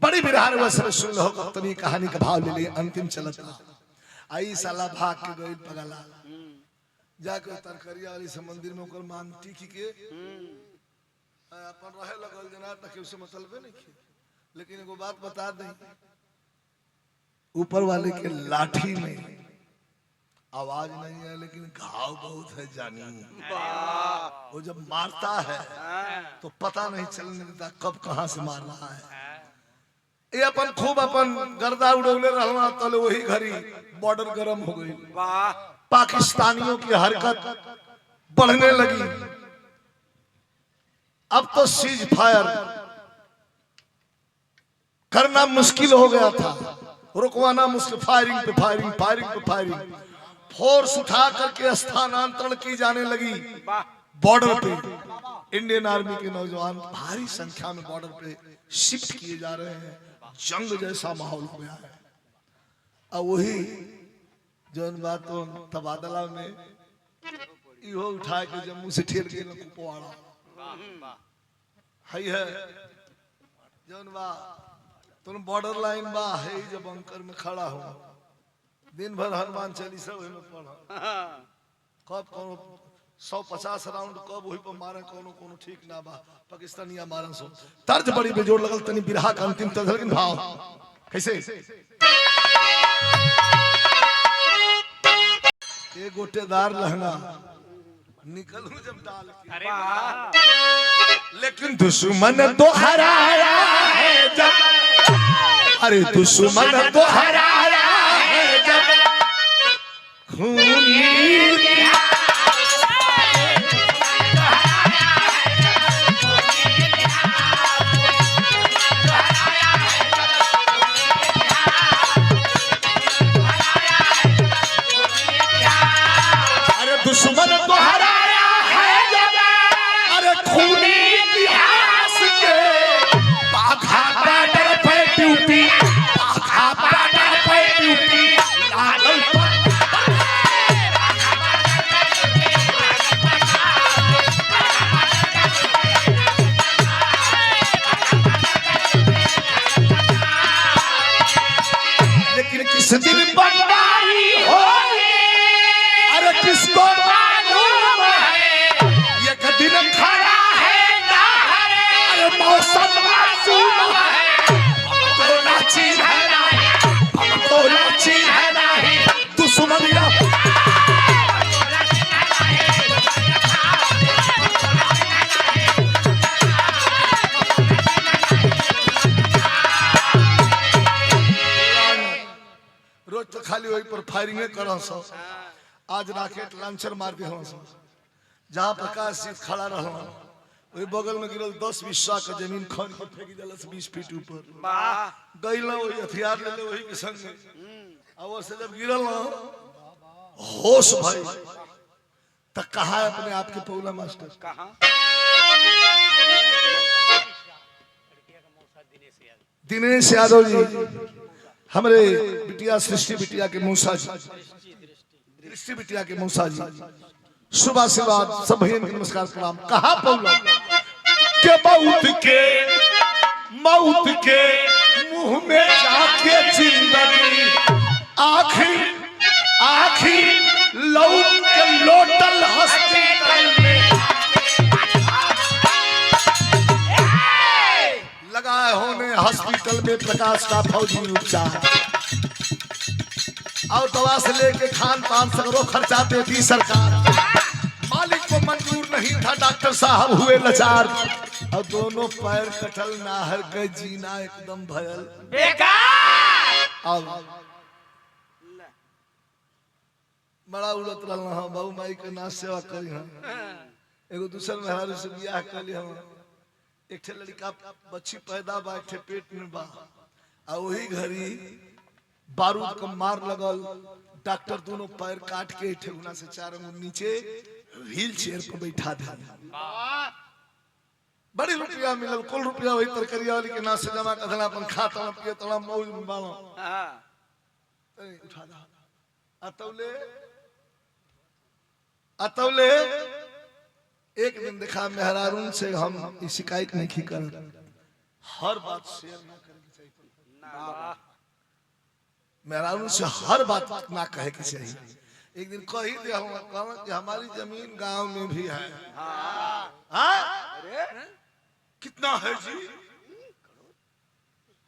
बड़ी बिरहार वसर सुन लो तनी कहानी का भाव ले लिए अंतिम चलत आई साला भाग के गइल पगला जाके तरकरिया वाली से मंदिर में ओकर मान टिकी के अपन रहे लगल जना तक उसे मतलब नहीं लेकिन एगो बात बता दे ऊपर वाले के लाठी में आवाज नहीं है लेकिन घाव बहुत है जानी वो जब मारता है तो पता नहीं चलने देता कब कहां से मार रहा है ये अपन खूब अपन गर्दा उड़ौले रहना तले वही घड़ी बॉर्डर गरम हो गई पाकिस्तानियों की हरकत बढ़ने लगी अब तो सीज फायर करना मुश्किल हो गया था रुकवाना मुश्किल फायरिंग पे फायरिंग फायरिंग पे फायरिंग फोर्स उठा करके स्थानांतरण की जाने लगी बॉर्डर पे इंडियन आर्मी के नौजवान भारी संख्या में बॉर्डर पे शिफ्ट किए जा रहे हैं जंग जैसा माहौल हो गया है अब वही जौन बात तो तबादला में इहो उठा के जम्मू से ठेल के कुपवाड़ा है जौन बा तुम बॉर्डर लाइन बा है जब अंकर में खड़ा हो दिन भर हनुमान चालीसा वही में पढ़ा कब कौन 150 राउंड कब वही पर मारे कोनो कोनो ठीक ना बा पाकिस्तानिया मारन सो तर्ज बड़ी बेजोड़ लगल तनी बिरहा का अंतिम तर्ज लेकिन भाव कैसे एक गोटेदार लहंगा निकलूं जब डाल के अरे वाह लेकिन दुश्मन तो हराया है जब अरे दुश्मन तो हराया है जब खूनी दुश्मन तो हराया है जब अरे खूनी इतिहास के बाघा बॉर्डर पे ड्यूटी बाघा बॉर्डर पे वही पर फायरिंग कर सो। आज राकेट लॉन्चर मार दे सो। जहाँ प्रकाश जी खड़ा रहा वही बगल में गिरल 10-20 सौ का जमीन खन के फेंक दिलस 20 फीट ऊपर। गइल वही हथियार ले वही के संग और वो से जब गिरल ना होश भाई तक कहा है अपने आप के पौला मास्टर कहाँ दिनेश यादव जी हमारे बिटिया सृष्टि बिटिया के मूसा जी दृष्टि बिटिया के मूसा जी शुभ आशीर्वाद सब भैया नमस्कार प्रणाम। कहा पौला के मौत के मुंह में जाके जिंदगी आखिर लौट के लोटल हॉस्पिटल में लगाए होने हॉस्पिटल में प्रकाश का फौजी उपचार और दवा से लेके खान पान सगरों खर्चा देती सरकार। मालिक को मंजूर नहीं था डॉक्टर साहब हुए लाचार और दोनों पैर कटल नाहर के जीना एकदम भयल बेकार। बड़ा उड़त रहा बाबू माई के ना सेवा करी एगो दूसर मेहरारू से बियाह कर लिया एक ठे लड़का बच्ची पैदा बा एक ठे पेट में बा आ वही घड़ी बारूद का मार लगल डॉक्टर दोनों पैर काट के एक ठे गुना से 4 अंगुल नीचे व्हील चेयर पर बैठा दे। बड़ी रुपया मिलल कुल रुपया वही तरकरिया वाली के ना से जमा कर अपन खाता पिए तड़ा मौज में बालो उठा दा अतौले एक दिन देखा मेहरारून से हम शिकायत नहीं कर हर बात शेयर ना करनी चाहिए मेहरारून से हर बात ना कहे के चाहिए। एक दिन कही दे हम कहना कि हमारी जमीन गांव में भी है। कितना है जी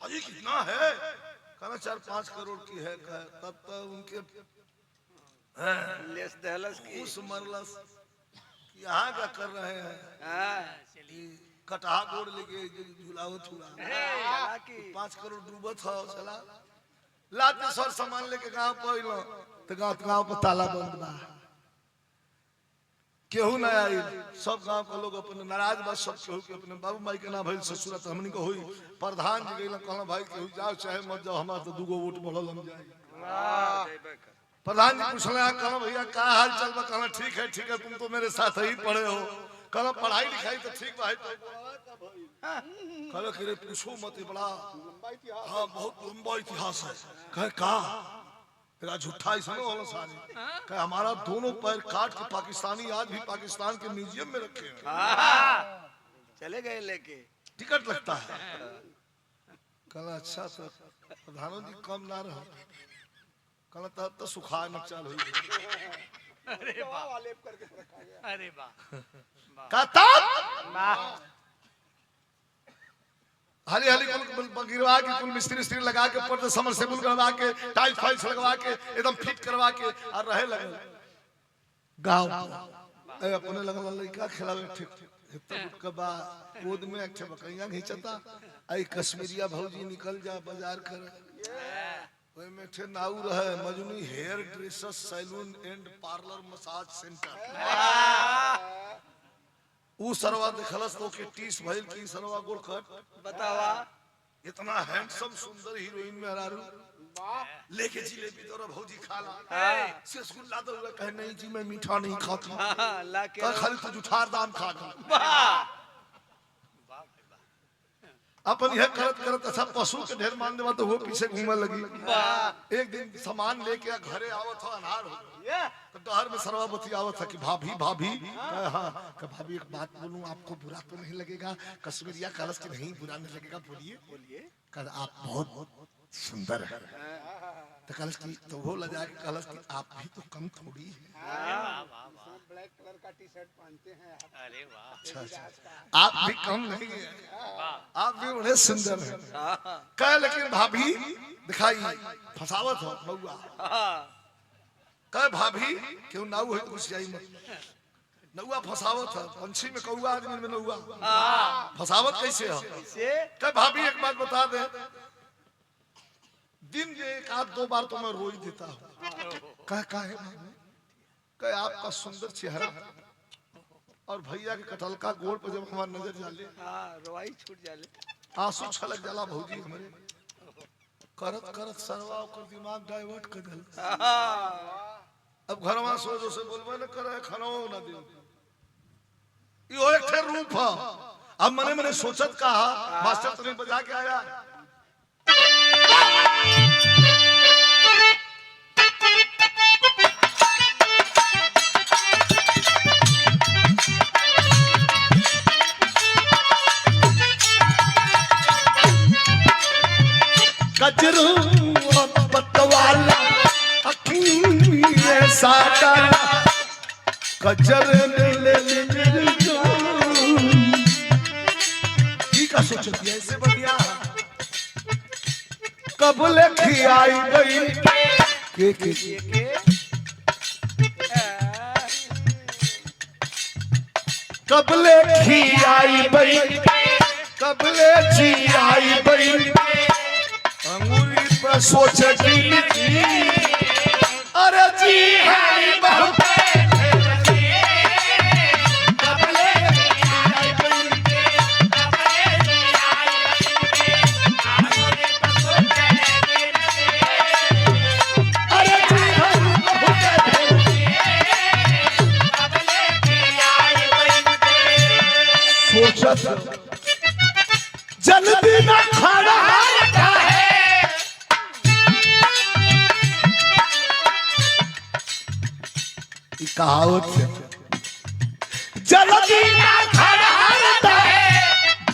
अजी कितना है कहना 4-5 करोड़ की है तब तो उनके लेस दहलस की उस मरलस यहाँ क्या कर रहे हैं कटहा गोड़ लेके झुलावत हुआ 5 करोड़ डूबत हो चला लाते सर सामान लेके गांव पहुंचलो तो गांव पर ताला बंद बा केहू ना आई सब गांव के लोग अपने नाराज बा सब केहू के अपने बाबू माई के ना भइल ससुरत हमनी को होई प्रधान जी गेल कहला भाई केहू जाओ चाहे मत जाओ हमार तो 2 वोट बढ़ल हम जाए। प्रधान जी पूछले कहला भैया का हाल चल बा कहला ठीक है तुम तो मेरे साथ ही पढ़े हो कहला पढ़ाई लिखाई तो ठीक बा कहला कि रे पूछो मत बड़ा हाँ बहुत लंबा इतिहास है कहे का तेरा झूठा ऐसा ना होला सारे कहे हमारा दोनों पैर काट के पाकिस्तानी आज भी पाकिस्तान के म्यूजियम में रखे हैं चले गए लेके टिकट लगता है। कहला अच्छा तो प्रधानों जी कम ना रहो कहला तब तो सुखा न चाल हुई अरे वाह अरे कहता हली कुल गिरवा के कुल मिस्त्री लगा के ऊपर से समरसेबल करवा के टाइल्स फाइल्स लगवा के एकदम फिट करवा के और रहे लगल गांव अपने लगल लड़का खिलावे ठीक के बा गोद में एक बकरिया घिंचता आई कश्मीरिया भौजी निकल जा बाजार कर ओए में ठे नाउ रहे Majnu hair dresser salon and parlour massage centre ऊ सरवा देखलस तो के 30 भइल की सरवा गोल कट बतावा इतना हैंडसम सुंदर हीरोइन में हरारू लेके जिलेबी तोरा भौजी खाला से रसगुल्ला तो कहे नहीं जी मैं मीठा नहीं खाती लाके खाली तो जुठार दाम खा अपन यह करत अच्छा पशु के ढेर मान देवा तो वो पीछे घूमे लगी। एक दिन सामान लेके घरे आवत हो अनहार हो तो डहर में सरवावती आवत था कि भाभी हाँ भाभी एक बात बोलूं आपको बुरा तो नहीं लगेगा कश्मीरिया कलश की नहीं बुरा नहीं लगेगा बोलिए कल आप बहुत सुंदर है तो कलश की तो वो लगा के कलश की आप भी तो कम थोड़ी है ब्लैक कलर का टी शर्ट पहनते हैं अरे वाह अच्छा आप भी कम नहीं है आप भी बड़े सुंदर हैं कह लेकिन भाभी दिखाई फसावत हो बउआ कह भाभी क्यों नाऊ है तो कुछ जाई मत नौआ फसावत है पंछी में कौआ आदमी में नौआ फसावत कैसे है कह भाभी एक बात बता दे दिन में एक आध दो बार तो मैं रोई देता हूँ। कह है बाबू, कह आपका सुंदर चेहरा और भैया के कटल का गोड़ पर जब हमारी नजर जाले, हाँ रवाई छूट जाले, आंसू छलक जाला भौजी हमरे। करत करत सरवा ओकर दिमाग डाइवर्ट कर दिल। अब घरवा सोचो से बोलबे न करे खानो ना दे, यो एक ठे रूप है। अब मने मने सोचत कहा मास्टर तुम्हें बजा के आया, कजरू पतवाला अखिए सादा कजर ले की का सोचत है ऐसे बढ़िया कब लेखी आई गई के कब लेखी आई गई कब लेखी आई गई अंगूरी पर सोच दिल की अरे जी हाय बहुत जल्दी ना खड़ा है कहावत है, जल्दी ना खड़ा है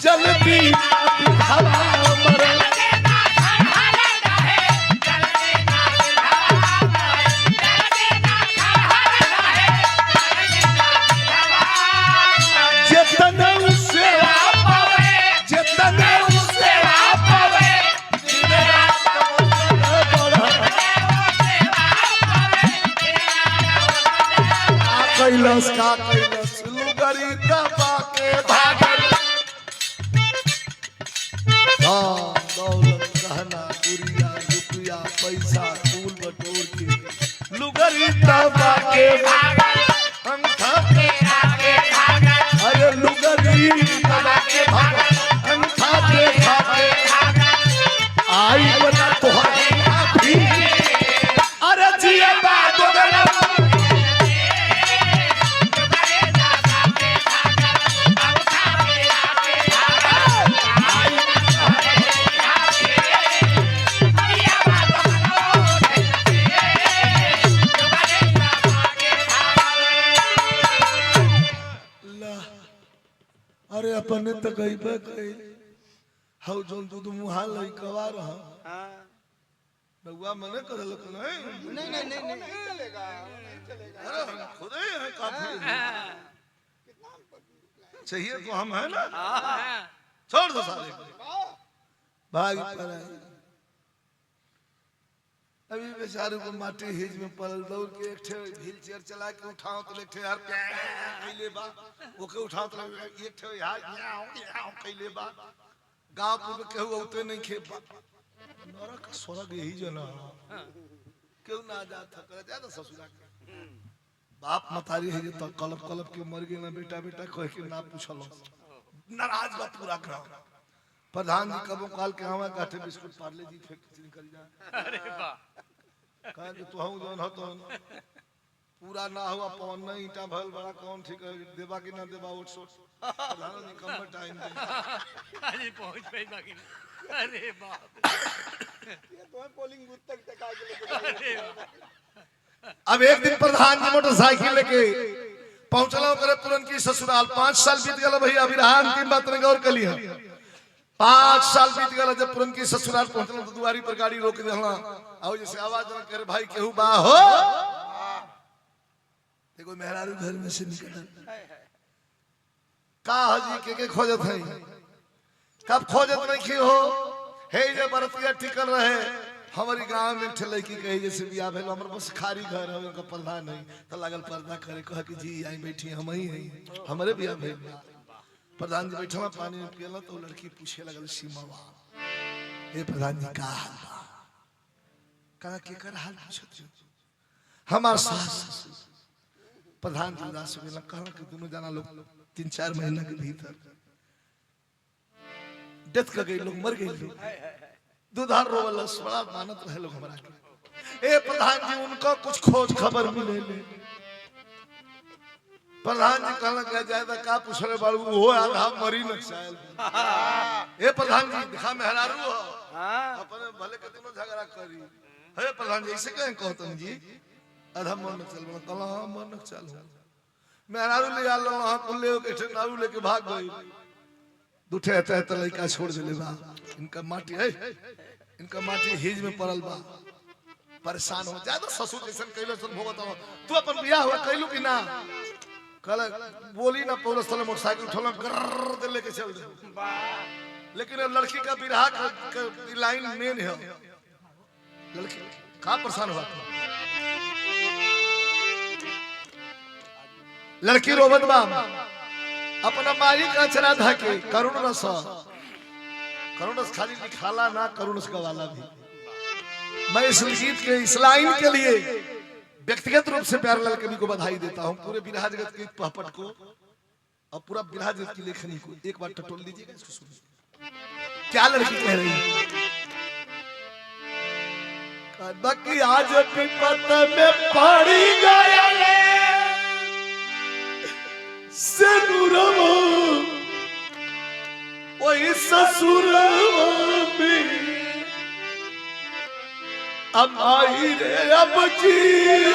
जल्दी हवा मरे जितने उससे कैलस का कैलस लुगरी दबा के भागल दौलत गहना गुड़िया रुपया पैसा फूल बटोर के लुगरी दबा के भागल अंगूठा के आगे भागल अरे लुगरी दबा के भागल अंगूठा के आगे भागल आई बना तोहरी आँखी अरे जिया बात गला अरे अपने तो कहीं पे कहीं हाउ जोन तू मुहा लई कवा रहा हाँ बउआ मने करल को नहीं नहीं चलेगा नहीं चलेगा। अरे हम खुद ही हैं काफी चाहिए तो हम है ना छोड़ दो साले को भाग पर आए। अभी बेचारे को माटी हिज में पड़ल दौड़ के एक ठे व्हील चेयर चला के उठाओ तो एक ठे यार कैले बा ओके उठाओ तो एक ठे यार याओ कैले बा गांव पुर में केहू उते नहीं खे नरक स्वर्ग यही जना केहू ना जात कर ज्यादा ससुरा के बाप मतारी है तो कलप कलप के मर गए ना बेटा बेटा कह के ना पूछलो नाराज बा पूरा गांव। प्रधान जी कबो काल के हवा काठे बिस्कुट पार्ले जी फेंक निकल जा अरे वाह कहा कि तू हूं जोन हो तो पूरा ना हुआ पवन नहीं ईटा भल बड़ा कौन ठीक है देवा कि ना देवा वोट सोट प्रधान जी कम टाइम दे आज पहुंच गई बाकी अरे बाप ये तो पोलिंग बूथ तक टका के लेके अरे वाह अब एक दिन प्रधान जी मोटरसाइकिल लेके पहुंचलो करे तुरंत की ससुराल 5 साल बीत गया भैया अभी रहा अंतिम बात ने गौर कर लिया 5 साल बीत गया जब तुरंत की ससुराल पहुंचलो तो दुआरी पर गाड़ी रोक देला आओ जैसे आवाज न करे भाई केहू बा हो देखो मेहरारू घर में से निकल का हजी के खोजत है कब खोजत नहीं की हो हे जे बरतिया टिकल रहे हमारी गांव में ठे लड़की कही जैसे बियाह भेल हमर बस खारी घर है उनका पर्दा नहीं तो लागल पर्दा करे कह कि जी आई बैठी हम ही हैं हमारे बियाह भेल प्रधान जी बैठवा पानी में पियला तो लड़की पूछे लगल सीमावा हे प्रधान जी का हाल बा कहा के कर हाल पूछत हमार सास प्रधान जी उदास हो गए कहा कि दोनों जना लोग 3-4 महीना के भीतर डेथ कर गए लोग मर गए लोग दुधार रोवलस बड़ा मानत रहे लोग हमारा के ए प्रधान जी उनको कुछ खोज खबर मिले ले प्रधान जी कहना क्या जायदा का पूछले बाबू वो आधा मरी न चायल ए प्रधान जी दिखा मेहरारू हो अपने भले के दोनों झगड़ा करी हे प्रधान जी ऐसे कहें कहतन जी आधा मन न चल कला मन न चल मेहरारू ले आल वहां कुल्ले के ठनारू लेके भाग गई दूठे रहता है तो लड़का छोड़ दिले बा इनका माटी है इनका माटी हिज में पड़ल बा परेशान हो ज्यादा ससुर जैसन कैलो सन भोगत हो तू अपन बियाह हुआ कैलू कि ना कल बोली ना पौरस तले मोटरसाइकिल उठल गर्र दे लेके चल दे लेकिन लड़की का बिरहा का लाइन मेन है लड़की का परेशान हुआ लड़की रोवत बा अपना माई का चरा धाके करुण रस खाली लिखाला ना करुण रस गवाला भी मैं इस गीत के इस लाइन के लिए व्यक्तिगत रूप से प्यारेलाल कवि को बधाई देता हूं पूरे बिरहा जगत के पहपट को और पूरा बिरहा जगत की लेखनी को एक बार टटोल लीजिएगा इसको सुनिए क्या लड़की कह रही है कि आज विपत में पड़ी गया वही ससुर अब आई रे अब जील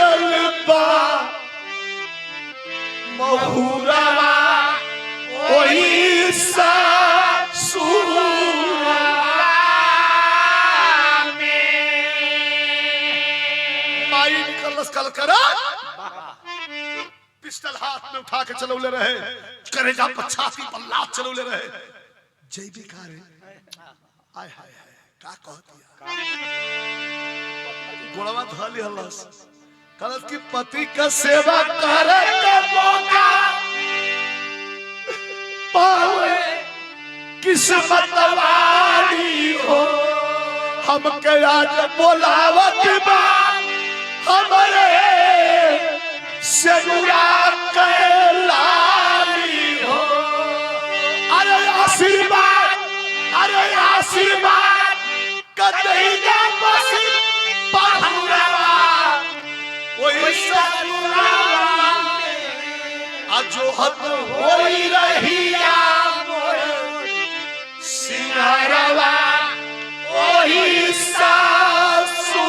बा महुरवा वही ससुर माई निकलस कल करा पिस्टल हाथ में उठा के चलौले रहे करेजा पर छाती पर लात चलौले रहे जय बेकार है आय हाय का कहतिया गोड़वा धली हलस कलस की पति का सेवा करे के मौका पावे किस्मत वाली हो हम के आज बोलावत बा हमरे सेनुरा के लाली हो अरे आशीर्वाद कदैया बस पाहुरवा ओई ससुरा अजो हद होई रहिया मोर सिंगारवा ओई ससुरा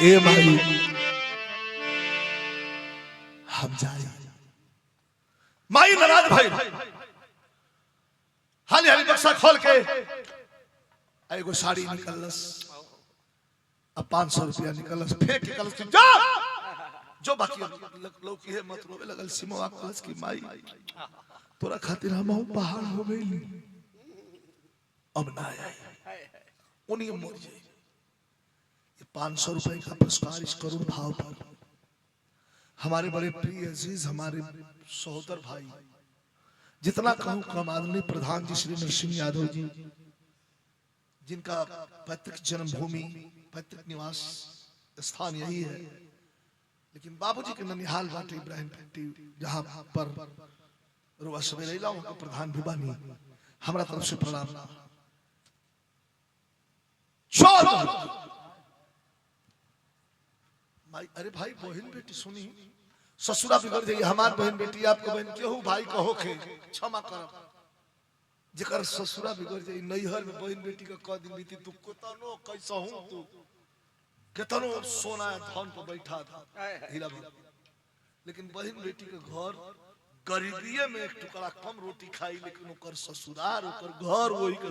ए भाई हम जाए माई नाराज भाई हाली हाली बक्सा खोल के एगो साड़ी निकलस अब 500 रुपया निकलस फेंक के कलस की जा जो बाकी लौकी है मत रोवे लगल सिमवा कलस की माई तोरा खातिर हम पहाड़ हो गई अब ना आई उन्हीं मर जाए 500 रुपए का पुरस्कार इस करुण भाव पर हमारे बड़े प्रिय अजीज हमारे सहोदर भाई जितना कहूं कम आदरणीय प्रधान जी श्री नरसिंह यादव जी जिनका पैतृक जन्मभूमि पैतृक निवास स्थान यही है लेकिन बाबूजी के ननिहाल बाटे इब्राहिम पेटी जहां पर रुआ सवेरे लाऊं का प्रधान भी बानी हमरा तरफ से प्रणाम अरे भाई बहन बेटी सुनी ससुरा बिगड़ जाइए हमार बहन बेटी आपको बहन केहू भाई कहो के क्षमा कर जेकर ससुरा बिगड़ जाइए नैहर में बहन बेटी का कह दिन बीती तू केतनो कैसा हूं तू केतनो सोना धन पर बैठा था हीरा लेकिन बहन बेटी के घर गरीबीए में एक टुकड़ा कम रोटी खाई लेकिन ओकर ससुराल ओकर घर वही के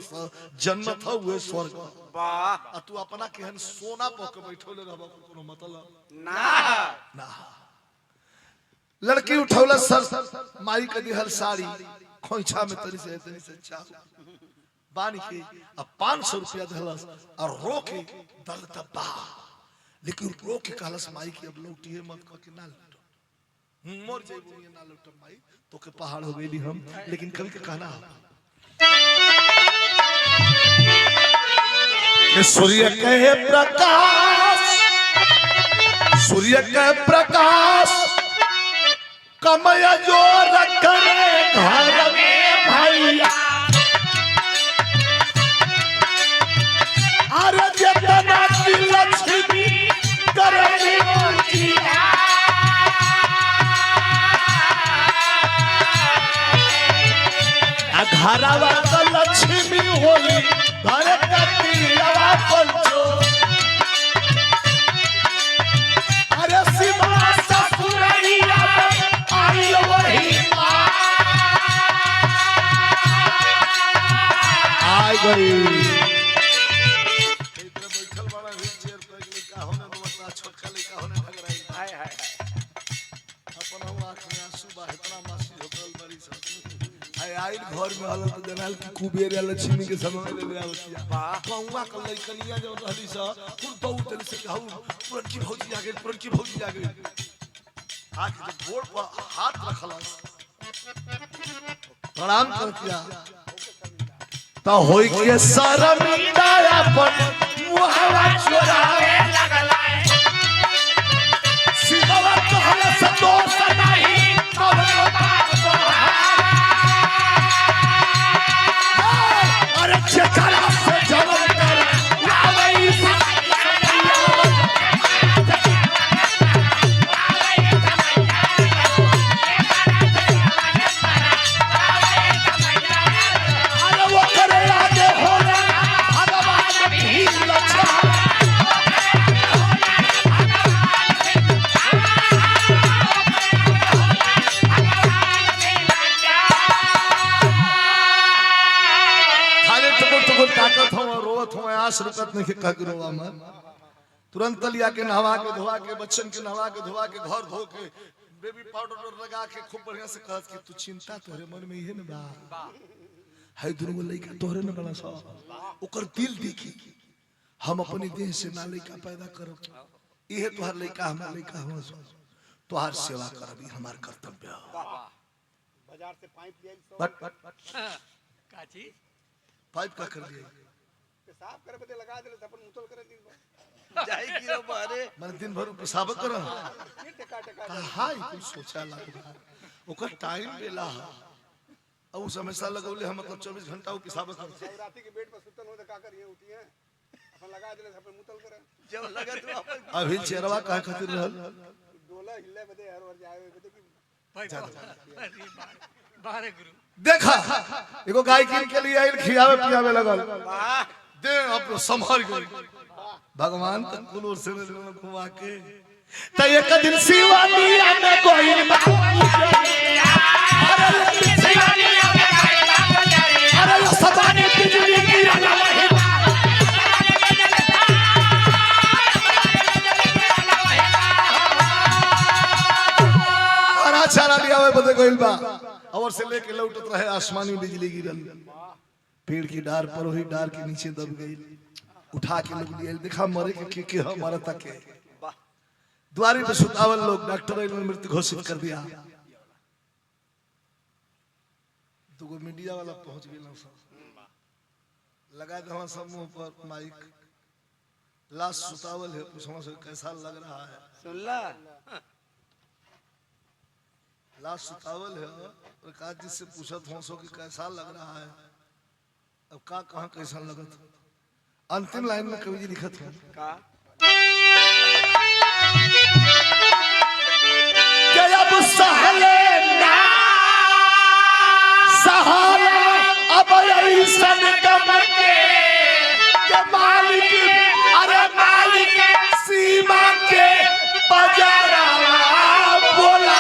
जन्नत है वो स्वर्ग वाह तू अपना केहन सोना प के बैठोले रहबा कोनो मतलब ना लड़की उठौला सर माई के दिहल साड़ी खोइछा में तनी से चाह बानी के अब 500 रुपया देहलस और रो के दलता बा लेकिन रो के कहलस माई के अब लौटिए मत क के ना मोर जेबू ये ना लौटम भाई तो के पहाड़ हो गई हम लेकिन कभी के कहना कि सूर्य के प्रकाश कमय जो करे घर में भैया अरे जितना की लक्ष्मी करेगी घरवा तो लक्ष्मी होली घर कतिलवा पंचो अरे शिवा ससुरैया आई वही आई गई इधर बैठल बड़ा व्हीलचेयर पे लड़का होने तो बता छोटका लड़का होने ढगराई हाय हाय अपन हम आंख में आंसू बा इतना मासी होटल बड़ी सब आई घर में हल तो जनाल की कुबेर लक्ष्मी के समय ले ले आवतिया कौवा क लइकनिया जो रहली स फुल बहुत तेरे से कहू पुरनकी भौजी आ गई आके जब गोड़ पर हाथ रखला प्रणाम कर दिया तो होई के शर्मिंदा अपन मुहवा चोरावे लगला सीधवा कहला संतोष नहीं कबो बात चकरा से जलन कर लावई अरे वो करे आगे होला भगवान भी लक्षा ताकत हो रोवत हो आस रुकत नहीं के कह रोवा मत तुरंत लिया के नहवा के धोवा के बच्चन के नहवा के धोवा के घर धो के बेबी पाउडर लगा के खूब बढ़िया से कहत कि तू चिंता तोरे मन में इहे न बा है दुनु लइका तोरे न बड़ा सा ओकर दिल देखी हम अपनी देह से ना लइका पैदा करब इहे तोहर लइका हमर लइका हो तोहर सेवा करबी हमार कर्तव्य बाजार से पाइप ले बट काची पाइप का कर दिए पेशाब करे बदे लगा देले अपन मुतल करे दिन भर जाई की रो बारे मन दिन भर पेशाब कर फिर टका हाय कुछ सोचा लगा ओकर टाइम बेला अब उस हमेशा लगौले हम मतलब 24 घंटा वो पेशाब कर राती के बेड पर सुतन हो त का करिए उठी है अपन लगा देले अपन मुतल करे जब लगा तू अपन अभी चेरवा का खातिर रहल डोला हिले बदे हर और जाए बदे की भाई बारे गुरु देखा एगो गाय कीन के लिए आइल खियावे पियावे लगल दे अब संभल गई भगवान तक कुल से घुमा के त एक दिन शिवानिया में गोइल बा अरे सदानी बिजली गिरल वही अरे चारा लियावे बदे गोइल बा और से लेके लौटत रहे आसमानी बिजली गिरल पेड़ की डार पर वही डार के नीचे दब गई उठा के लोग लिए देखा मरे के हमारा तक है द्वारी पे सुतावल लोग डॉक्टर ने मृत्यु घोषित कर दिया तो मीडिया वाला पहुंच गया लगा दे सब मुंह पर माइक लाश सुतावल है पूछो से कैसा लग रहा है सुन ला लाश सुतावल है प्रकाश जी से पूछत हो सो कि कैसा लग रहा है अब का कहां कैसा लगत अंतिम लाइन में कवि जी लिखत है का कि अब सहले ना सहारा अब ऐसन गम के मालिक अरे मालिक सीमा के बजारा बोला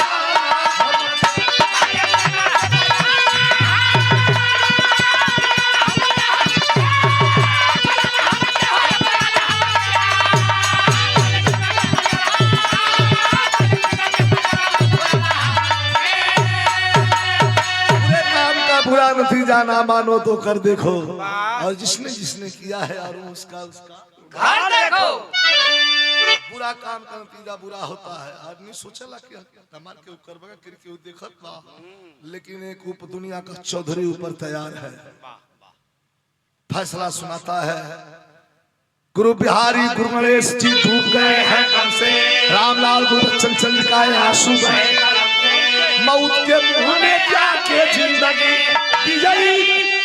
बुरा नतीजा ना मानो तो कर देखो और जिसने जिसने किया है और उसका घर देखो बुरा काम का नतीजा बुरा होता है। आदमी सोचेला कि हमार के ऊपर बगा कर के देखत बा, लेकिन एक उप दुनिया का चौधरी ऊपर तैयार है, फैसला सुनाता है। गुरु बिहारी गुरु गणेश जी डूब गए हैं कम से, रामलाल गुरु बच्चन चंद्रिकाएं आंसू बहे, मौत के मुंह में जाके जिंदगी विजयी